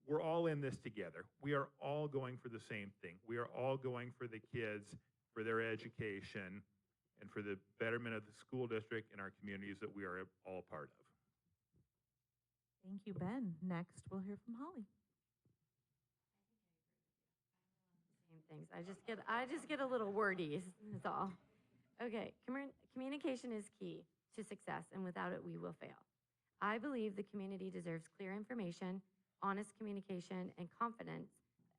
we're all in this together. We are all going for the same thing. We are all going for the kids, for their education, and for the betterment of the school district and our communities that we are all part of. Thank you, Ben. Next, we'll hear from Holly. Same things. I just get a little wordy. That's all. Okay. Communication is key to success, and without it, we will fail. I believe the community deserves clear information, honest communication, and confidence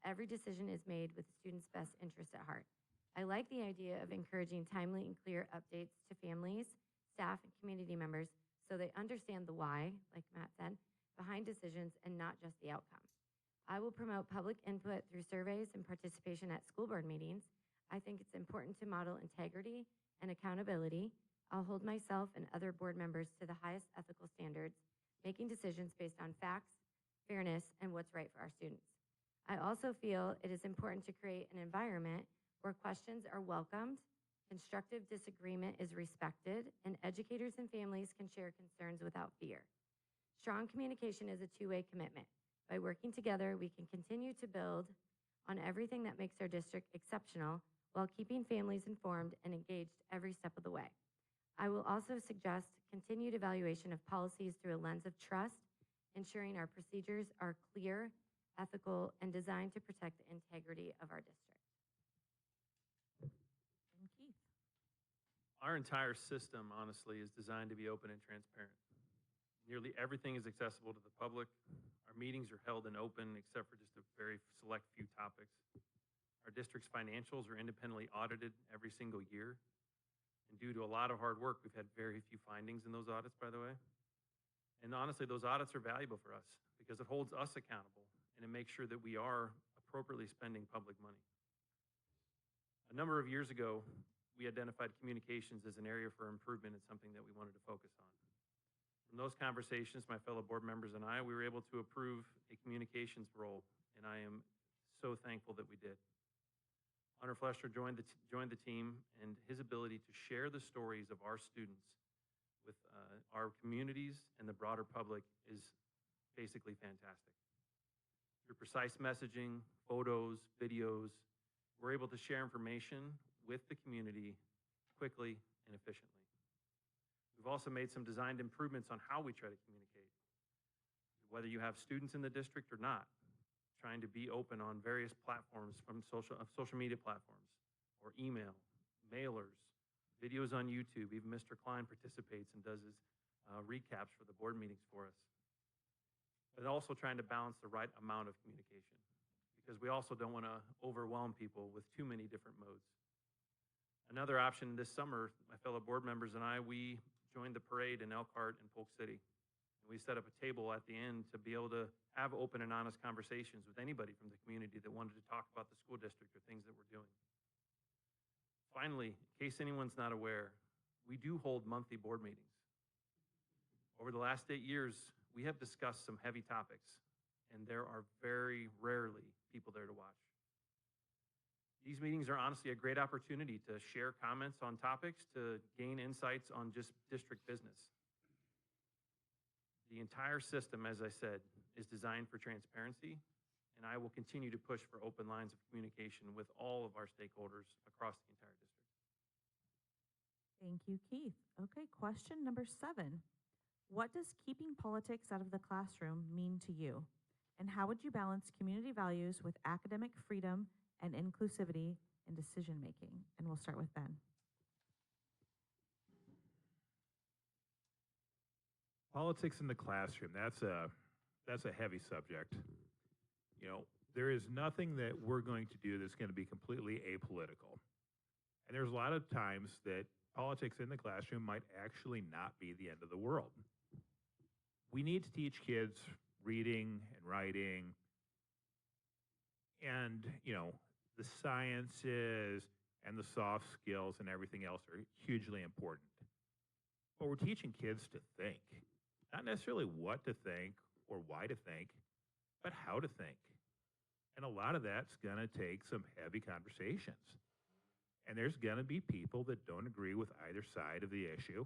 that every decision is made with the student's best interest at heart. I like the idea of encouraging timely and clear updates to families, staff, and community members so they understand the why, like Matt said, behind decisions and not just the outcome. I will promote public input through surveys and participation at school board meetings. I think it's important to model integrity and accountability. I'll hold myself and other board members to the highest ethical standards, making decisions based on facts, fairness, and what's right for our students. I also feel it is important to create an environment where questions are welcomed, constructive disagreement is respected, and educators and families can share concerns without fear. Strong communication is a two-way commitment. By working together, we can continue to build on everything that makes our district exceptional while keeping families informed and engaged every step of the way. I will also suggest continued evaluation of policies through a lens of trust, ensuring our procedures are clear, ethical, and designed to protect the integrity of our district. And Keith. Our entire system, honestly, is designed to be open and transparent. Nearly everything is accessible to the public. Our meetings are held and open except for just a very select few topics. Our district's financials are independently audited every single year. And due to a lot of hard work, we've had very few findings in those audits, by the way. And honestly, those audits are valuable for us because it holds us accountable and it makes sure that we are appropriately spending public money. A number of years ago, we identified communications as an area for improvement and something that we wanted to focus on. From those conversations, my fellow board members and I, we were able to approve a communications role, and I am so thankful that we did. Hunter Flesher joined the team, and his ability to share the stories of our students with our communities and the broader public is basically fantastic. Through precise messaging, photos, videos, we're able to share information with the community quickly and efficiently. We've also made some designed improvements on how we try to communicate. Whether you have students in the district or not, trying to be open on various platforms from social media platforms or email, mailers, videos on YouTube. Even Mr. Klein participates and does his recaps for the board meetings for us. But also trying to balance the right amount of communication because we also don't want to overwhelm people with too many different modes. Another option this summer, my fellow board members and I, we joined the parade in Elkhart and Polk City. And we set up a table at the end to be able to have open and honest conversations with anybody from the community that wanted to talk about the school district or things that we're doing. Finally, in case anyone's not aware, we do hold monthly board meetings. Over the last 8 years, we have discussed some heavy topics, and there are very rarely people there to watch. These meetings are honestly a great opportunity to share comments on topics, to gain insights on just district business. The entire system, as I said, is designed for transparency, and I will continue to push for open lines of communication with all of our stakeholders across the entire district. Thank you, Keith. Okay, question number 7. What does keeping politics out of the classroom mean to you? And how would you balance community values with academic freedom and inclusivity in decision making? And we'll start with Ben. Politics in the classroom, that's a heavy subject. You know, there is nothing that we're going to do that's going to be completely apolitical. And there's a lot of times that politics in the classroom might actually not be the end of the world. We need to teach kids reading and writing and, you know, the sciences, and the soft skills and everything else are hugely important. But we're teaching kids to think, not necessarily what to think or why to think, but how to think. And a lot of that's going to take some heavy conversations. And there's going to be people that don't agree with either side of the issue,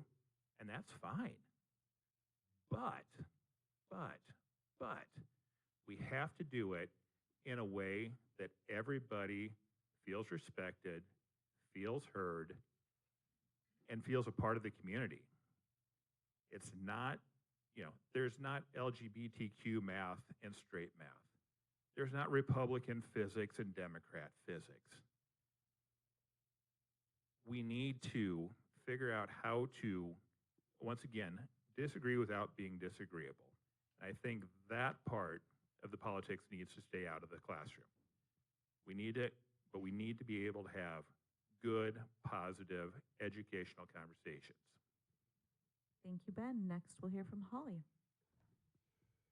and that's fine. But, we have to do it in a way that everybody feels respected, feels heard, and feels a part of the community. It's not, there's not LGBTQ math and straight math. There's not Republican physics and Democrat physics. We need to figure out how to, once again, disagree without being disagreeable. I think that part of the politics needs to stay out of the classroom. We need it, but we need to be able to have good, positive, educational conversations. Thank you, Ben. Next, we'll hear from Holly.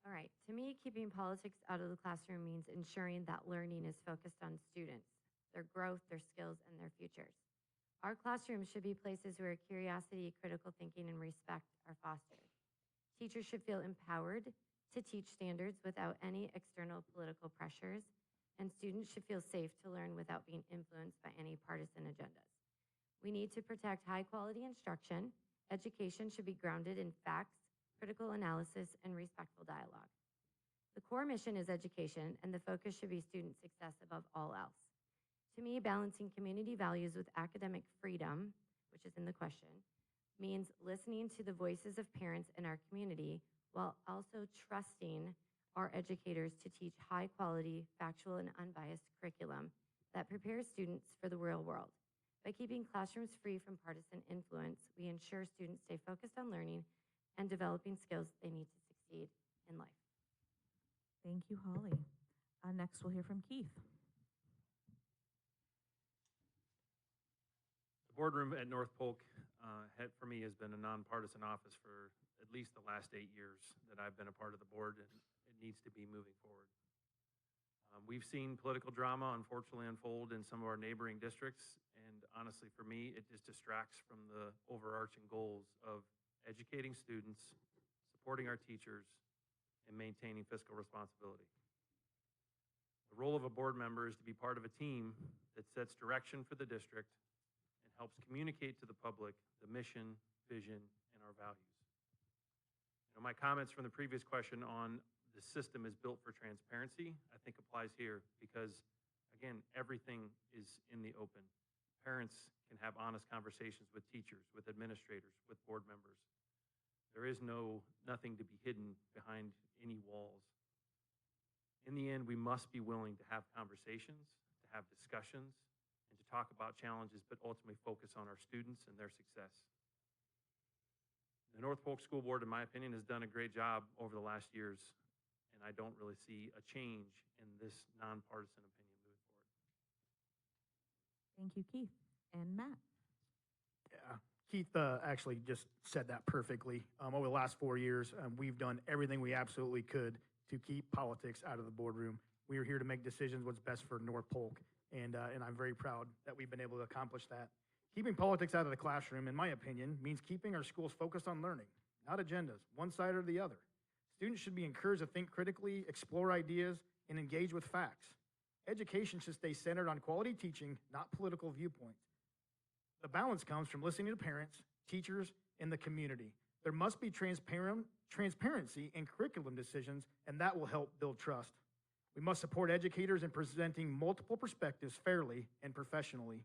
All right. To me, keeping politics out of the classroom means ensuring that learning is focused on students, their growth, their skills, and their futures. Our classrooms should be places where curiosity, critical thinking, and respect are fostered. Teachers should feel empowered to teach standards without any external political pressures, and students should feel safe to learn without being influenced by any partisan agendas. We need to protect high-quality instruction. Education should be grounded in facts, critical analysis, and respectful dialogue. The core mission is education, and the focus should be student success above all else. To me, balancing community values with academic freedom, which is in the question, means listening to the voices of parents in our community while also trusting our educators to teach high-quality, factual, and unbiased curriculum that prepares students for the real world. By keeping classrooms free from partisan influence, we ensure students stay focused on learning and developing skills they need to succeed in life. Thank you, Holly. Next, we'll hear from Keith. The boardroom at North Polk, for me, has been a nonpartisan office for at least the last 8 years that I've been a part of the board, and it needs to be moving forward. We've seen political drama, unfortunately, unfold in some of our neighboring districts, and honestly, for me, it just distracts from the overarching goals of educating students, supporting our teachers, and maintaining fiscal responsibility. The role of a board member is to be part of a team that sets direction for the district and helps communicate to the public the mission, vision, and our values. My comments from the previous question on the system is built for transparency, I think applies here because, again, everything is in the open. Parents can have honest conversations with teachers, with administrators, with board members. There is nothing to be hidden behind any walls. In the end, we must be willing to have conversations, to have discussions, and to talk about challenges, but ultimately focus on our students and their success. The North Polk School Board, in my opinion, has done a great job over the last years, and I don't really see a change in this nonpartisan opinion moving forward. Thank you, Keith. And Matt. Yeah, Keith actually just said that perfectly. Over the last 4 years, we've done everything we absolutely could to keep politics out of the boardroom. We are here to make decisions what's best for North Polk, and I'm very proud that we've been able to accomplish that. Keeping politics out of the classroom, in my opinion, means keeping our schools focused on learning, not agendas, one side or the other. Students should be encouraged to think critically, explore ideas, and engage with facts. Education should stay centered on quality teaching, not political viewpoints. The balance comes from listening to parents, teachers, and the community. There must be transparency in curriculum decisions, and that will help build trust. We must support educators in presenting multiple perspectives fairly and professionally.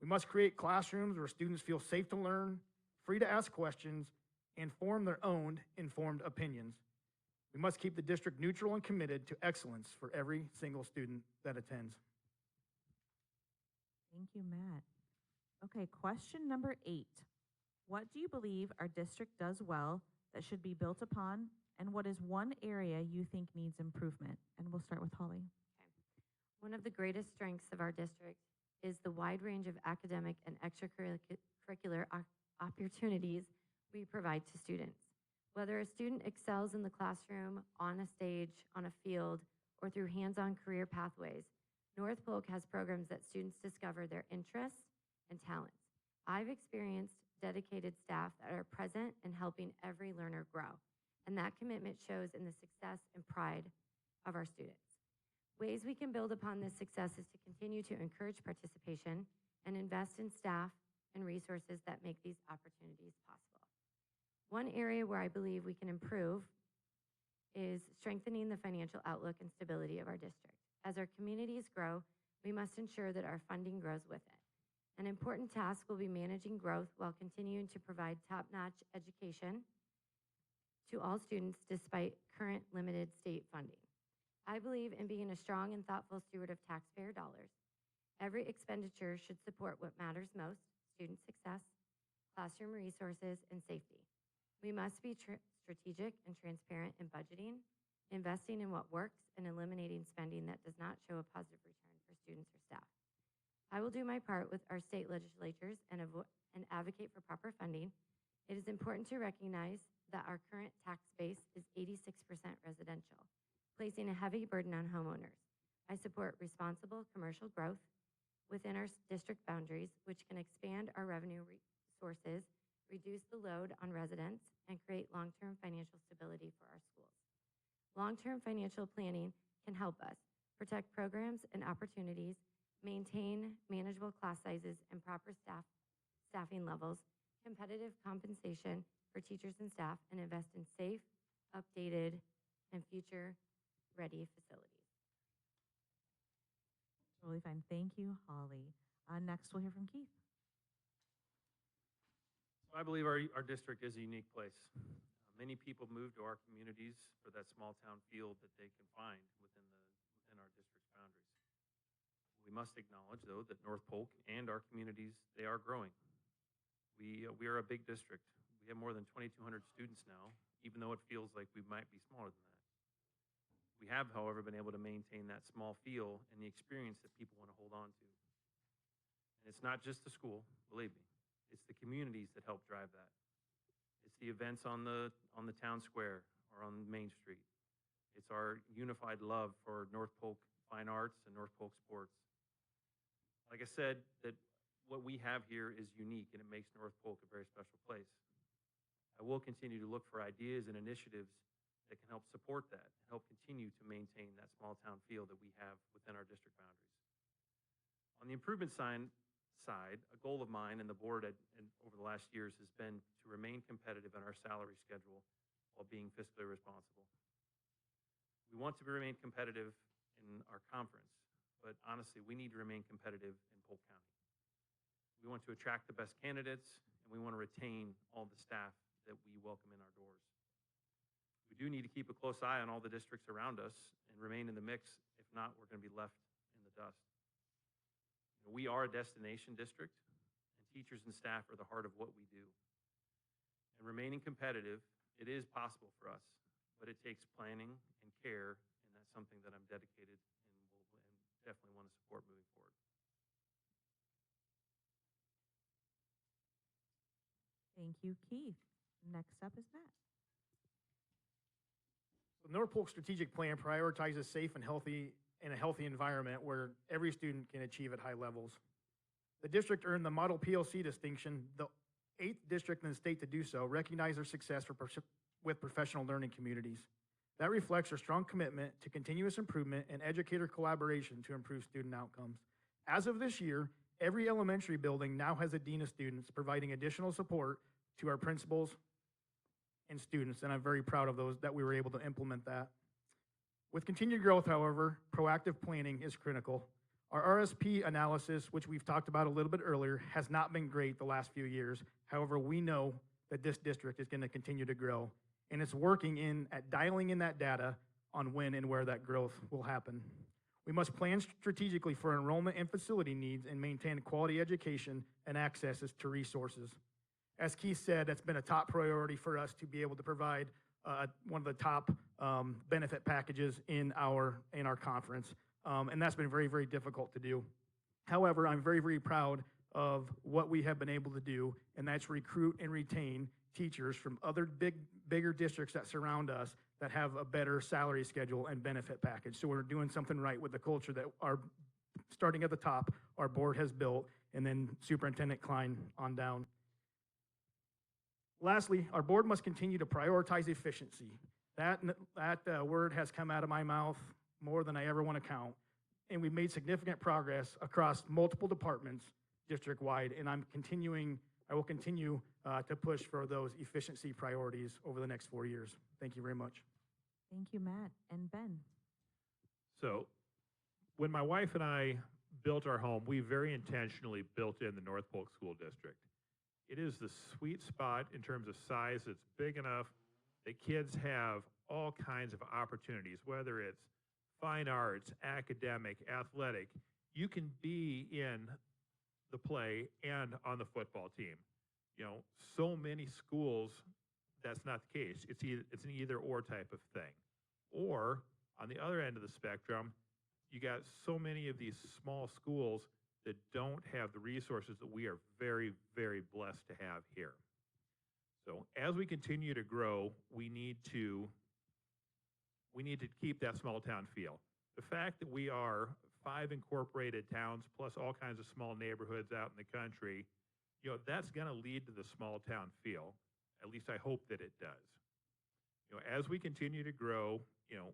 We must create classrooms where students feel safe to learn, free to ask questions, and form their own informed opinions. We must keep the district neutral and committed to excellence for every single student that attends. Thank you, Matt. Okay, question number 8. What do you believe our district does well that should be built upon, and what is one area you think needs improvement? And we'll start with Holly. Okay. One of the greatest strengths of our district is the wide range of academic and extracurricular opportunities we provide to students. Whether a student excels in the classroom, on a stage, on a field, or through hands-on career pathways, North Polk has programs that students discover their interests and talents. I've experienced dedicated staff that are present and helping every learner grow, and that commitment shows in the success and pride of our students. Ways we can build upon this success is to continue to encourage participation and invest in staff and resources that make these opportunities possible. One area where I believe we can improve is strengthening the financial outlook and stability of our district. As our communities grow, we must ensure that our funding grows with it. An important task will be managing growth while continuing to provide top-notch education to all students despite current limited state funding. I believe in being a strong and thoughtful steward of taxpayer dollars. Every expenditure should support what matters most: student success, classroom resources, and safety. We must be strategic and transparent in budgeting, investing in what works, and eliminating spending that does not show a positive return for students or staff. I will do my part with our state legislatures and advocate for proper funding. It is important to recognize that our current tax base is 86% residential, placing a heavy burden on homeowners. I support responsible commercial growth within our district boundaries, which can expand our revenue sources, reduce the load on residents, and create long-term financial stability for our schools. Long-term financial planning can help us protect programs and opportunities, maintain manageable class sizes and proper staffing levels, competitive compensation for teachers and staff, and invest in safe, updated, and future-ready facilities. Totally fine. Thank you, Holly. Next, we'll hear from Keith. So I believe our district is a unique place. Many people move to our communities for that small town feel that they can find within our district's boundaries. We must acknowledge, though, that North Polk and our communities, they are growing. We are a big district. We have more than 2,200 students now, even though it feels like we might be smaller than that. We have, however, been able to maintain that small feel and the experience that people want to hold on to. And it's not just the school, believe me. It's the communities that help drive that. It's the events on the town square or on Main Street. It's our unified love for North Polk fine arts and North Polk sports. Like I said, that what we have here is unique, and it makes North Polk a very special place. I will continue to look for ideas and initiatives that can help support that and help continue to maintain that small town feel that we have within our district boundaries. On the improvement side, a goal of mine and the board over the last years has been to remain competitive in our salary schedule while being fiscally responsible. We want to remain competitive in our conference, but honestly, we need to remain competitive in Polk County. We want to attract the best candidates, and we want to retain all the staff that we welcome in our doors. We do need to keep a close eye on all the districts around us and remain in the mix. If not, we're going to be left in the dust. We are a destination district, and teachers and staff are the heart of what we do. And remaining competitive, it is possible for us, but it takes planning and care, and that's something that I'm dedicated and definitely want to support moving forward. Thank you, Keith. Next up is Matt. The North Polk Strategic Plan prioritizes safe and healthy in a healthy environment where every student can achieve at high levels. The district earned the Model PLC distinction, the 8th district in the state to do so, recognize their success with professional learning communities. That reflects our strong commitment to continuous improvement and educator collaboration to improve student outcomes. As of this year, every elementary building now has a dean of students providing additional support to our principals and students, and I'm very proud of those that we were able to implement that. With continued growth, however, proactive planning is critical. Our RSP analysis, which we've talked about a little bit earlier, has not been great the last few years. However, we know that this district is going to continue to grow, and it's working at dialing in that data on when and where that growth will happen. We must plan strategically for enrollment and facility needs and maintain quality education and access to resources. As Keith said, that's been a top priority for us to be able to provide one of the top benefit packages in our conference, and that's been very, very difficult to do. However, I'm very, very proud of what we have been able to do, and that's recruit and retain teachers from other bigger districts that surround us that have a better salary schedule and benefit package. So we're doing something right with the culture that our starting at the top, our board has built, and then Superintendent Klein on down. Lastly, our board must continue to prioritize efficiency. That word has come out of my mouth more than I ever want to count, and we've made significant progress across multiple departments district-wide, and I will continue to push for those efficiency priorities over the next 4 years. Thank you very much. Thank you, Matt. And Ben? So, when my wife and I built our home, we very intentionally built in the North Polk School District. It is the sweet spot in terms of size. It's big enough that kids have all kinds of opportunities, whether it's fine arts, academic, athletic. You can be in the play and on the football team. You know, so many schools, that's not the case. It's an either or type of thing. Or on the other end of the spectrum, you got so many of these small schools that don't have the resources that we are very, very blessed to have here. So as we continue to grow, we need to keep that small town feel. The fact that we are 5 incorporated towns plus all kinds of small neighborhoods out in the country, you know, that's going to lead to the small town feel. At least I hope that it does. You know, as we continue to grow, you know,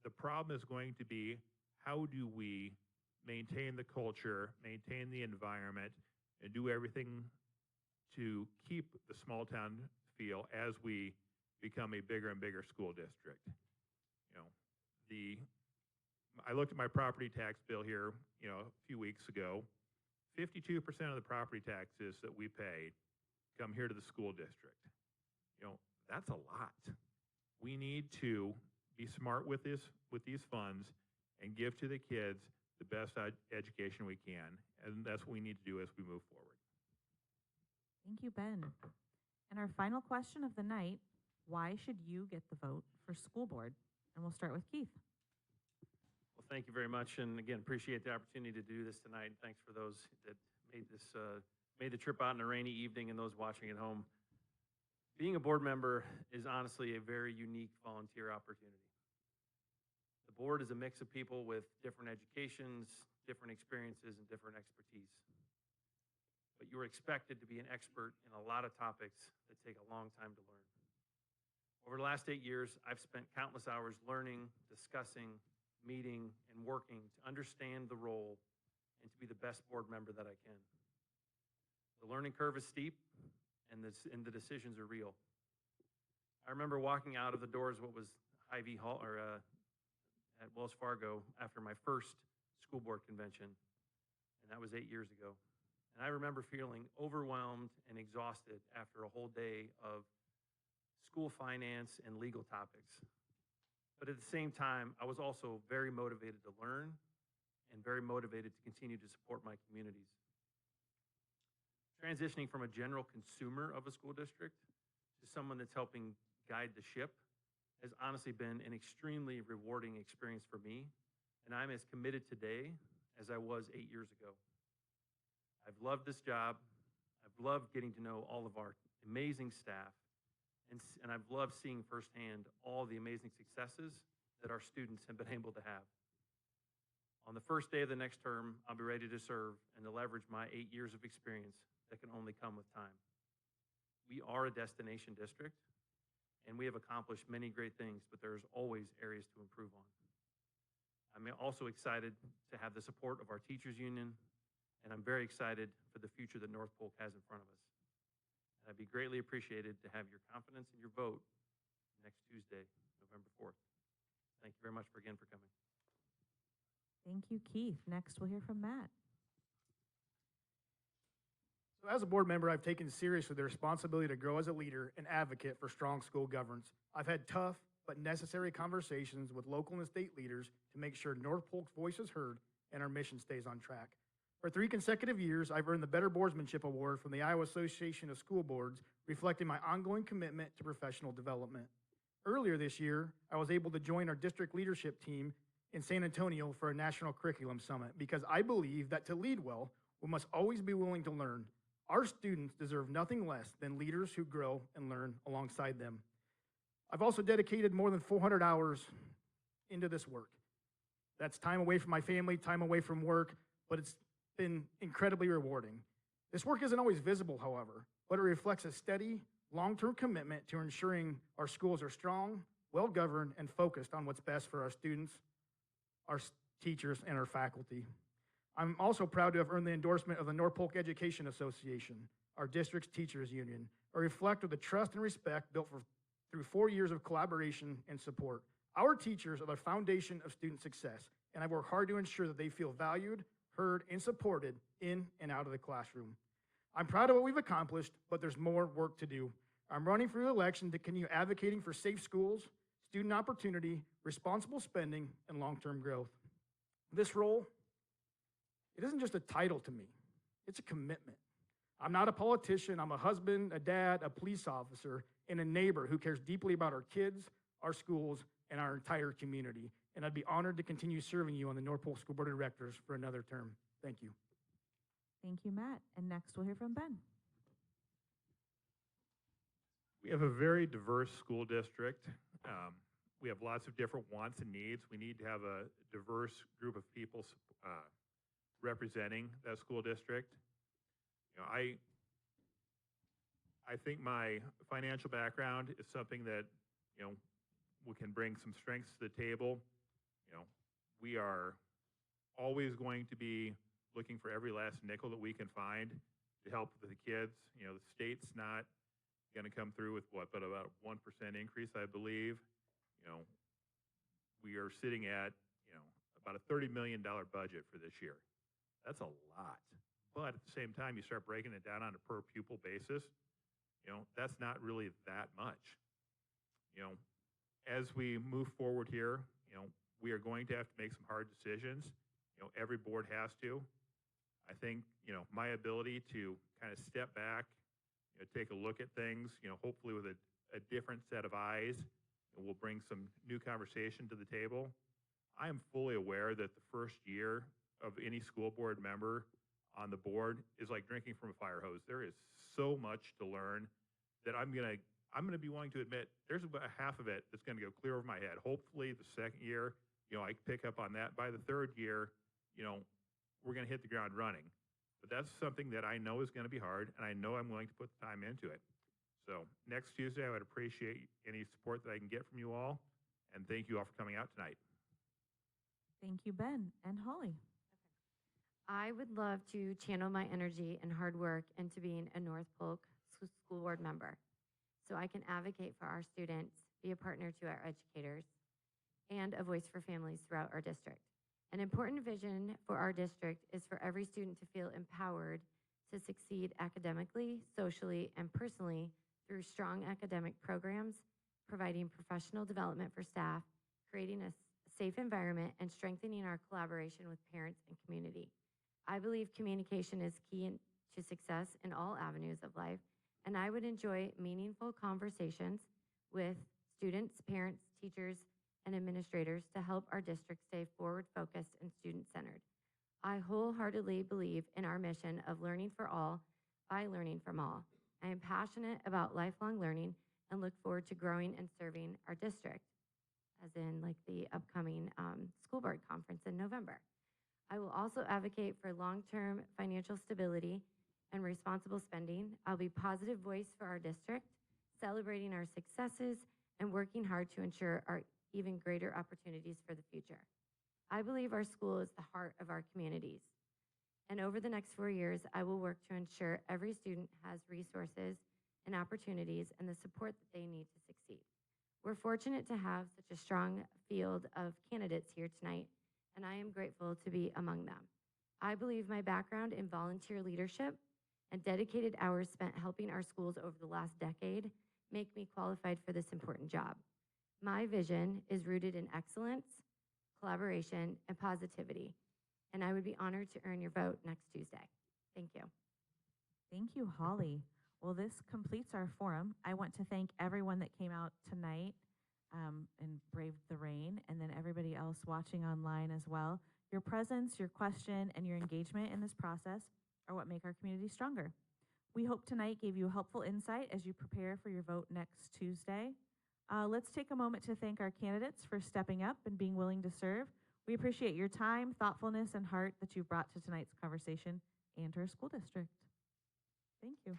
the problem is going to be, how do we maintain the culture, maintain the environment, and do everything to keep the small town feel as we become a bigger and bigger school district. You know, I looked at my property tax bill here, you know, a few weeks ago. 52% of the property taxes that we pay come here to the school district. You know, that's a lot. We need to be smart with these funds and give to the kids the best education we can, and that's what we need to do as we move forward. Thank you, Ben. And our final question of the night, why should you get the vote for school board? And we'll start with Keith. Well, thank you very much, and again, appreciate the opportunity to do this tonight. Thanks for those that made the trip out in a rainy evening and those watching at home. Being a board member is honestly a very unique volunteer opportunity. The board is a mix of people with different educations, different experiences, and different expertise. But you're expected to be an expert in a lot of topics that take a long time to learn. Over the last 8 years, I've spent countless hours learning, discussing, meeting, and working to understand the role and to be the best board member that I can. The learning curve is steep, and the decisions are real. I remember walking out of the doors of what was Hy-Vee Hall, at Wells Fargo after my first school board convention, and that was 8 years ago. And I remember feeling overwhelmed and exhausted after a whole day of school finance and legal topics. But at the same time, I was also very motivated to learn and very motivated to continue to support my communities. Transitioning from a general consumer of a school district to someone that's helping guide the ship has honestly been an extremely rewarding experience for me, and I'm as committed today as I was 8 years ago. I've loved this job. I've loved getting to know all of our amazing staff, and I've loved seeing firsthand all the amazing successes that our students have been able to have. On the first day of the next term, I'll be ready to serve and to leverage my 8 years of experience that can only come with time. We are a destination district, and we have accomplished many great things, but there's always areas to improve on. I'm also excited to have the support of our teachers union, and I'm very excited for the future that North Polk has in front of us. And I'd be greatly appreciated to have your confidence and your vote next Tuesday, November 4th. Thank you very much again for coming. Thank you, Keith. Next, we'll hear from Matt. So as a board member, I've taken seriously the responsibility to grow as a leader and advocate for strong school governance. I've had tough but necessary conversations with local and state leaders to make sure North Polk's voice is heard and our mission stays on track. For 3 consecutive years, I've earned the Better Boardsmanship Award from the Iowa Association of School Boards, reflecting my ongoing commitment to professional development. Earlier this year, I was able to join our district leadership team in San Antonio for a National Curriculum Summit because I believe that to lead well, we must always be willing to learn. Our students deserve nothing less than leaders who grow and learn alongside them. I've also dedicated more than 400 hours into this work. That's time away from my family, time away from work, but it's been incredibly rewarding. This work isn't always visible, however, but it reflects a steady, long-term commitment to ensuring our schools are strong, well-governed, and focused on what's best for our students, our teachers, and our faculty. I'm also proud to have earned the endorsement of the North Polk Education Association, our district's teachers union, a reflect of the trust and respect built through 4 years of collaboration and support. Our teachers are the foundation of student success, and I work hard to ensure that they feel valued, heard, and supported in and out of the classroom. I'm proud of what we've accomplished, but there's more work to do. I'm running for election to continue advocating for safe schools, student opportunity, responsible spending, and long-term growth. This role, it isn't just a title to me, it's a commitment. I'm not a politician, I'm a husband, a dad, a police officer, and a neighbor who cares deeply about our kids, our schools, and our entire community. And I'd be honored to continue serving you on the North Polk School Board of Directors for another term. Thank you. Thank you, Matt. And next we'll hear from Ben. We have a very diverse school district. We have lots of different wants and needs. We need to have a diverse group of people representing that school district. You know, I think my financial background is something that, you know, we can bring some strengths to the table. You know, we are always going to be looking for every last nickel that we can find to help the kids. You know, the state's not going to come through with but about 1% increase, I believe. You know, we are sitting at, you know, about a $30 million budget for this year. That's a lot. But at the same time, you start breaking it down on a per pupil basis, you know, that's not really that much. You know, as we move forward here, you know, we are going to have to make some hard decisions. You know, every board has to. I think, you know, my ability to kind of step back, you know, take a look at things, you know, hopefully with a different set of eyes, and we'll bring some new conversation to the table. I am fully aware that the first year of any school board member on the board is like drinking from a fire hose. There is so much to learn that I'm gonna be willing to admit there's about half of it that's gonna go clear over my head. Hopefully the second year, you know, I pick up on that. By the third year, you know, we're gonna hit the ground running. But that's something that I know is gonna be hard, and I know I'm willing to put the time into it. So next Tuesday, I would appreciate any support that I can get from you all, and thank you all for coming out tonight. Thank you, Ben. And Holly. I would love to channel my energy and hard work into being a North Polk School Board member so I can advocate for our students, be a partner to our educators, and a voice for families throughout our district. An important vision for our district is for every student to feel empowered to succeed academically, socially, and personally through strong academic programs, providing professional development for staff, creating a safe environment, and strengthening our collaboration with parents and community. I believe communication is key to success in all avenues of life, and I would enjoy meaningful conversations with students, parents, teachers, and administrators to help our district stay forward-focused and student-centered. I wholeheartedly believe in our mission of learning for all by learning from all. I am passionate about lifelong learning and look forward to growing and serving our district, as in like the upcoming school board conference in November. I will also advocate for long-term financial stability and responsible spending. I'll be a positive voice for our district, celebrating our successes and working hard to ensure our even greater opportunities for the future. I believe our school is the heart of our communities. And over the next 4 years, I will work to ensure every student has resources and opportunities and the support that they need to succeed. We're fortunate to have such a strong field of candidates here tonight, and I am grateful to be among them. I believe my background in volunteer leadership and dedicated hours spent helping our schools over the last decade make me qualified for this important job. My vision is rooted in excellence, collaboration, and positivity, and I would be honored to earn your vote next Tuesday. Thank you. Thank you, Holly. Well, this completes our forum. I want to thank everyone that came out tonight and braved the rain, and then everybody else watching online as well. Your presence, your question, and your engagement in this process are what make our community stronger. We hope tonight gave you helpful insight as you prepare for your vote next Tuesday. Let's take a moment to thank our candidates for stepping up and being willing to serve. We appreciate your time, thoughtfulness, and heart that you've brought to tonight's conversation and to our school district. Thank you.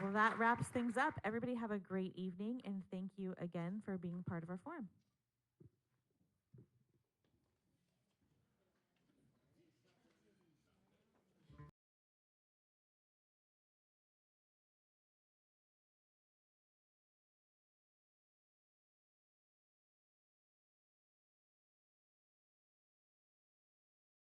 Well, that wraps things up. Everybody have a great evening, and thank you again for being part of our forum.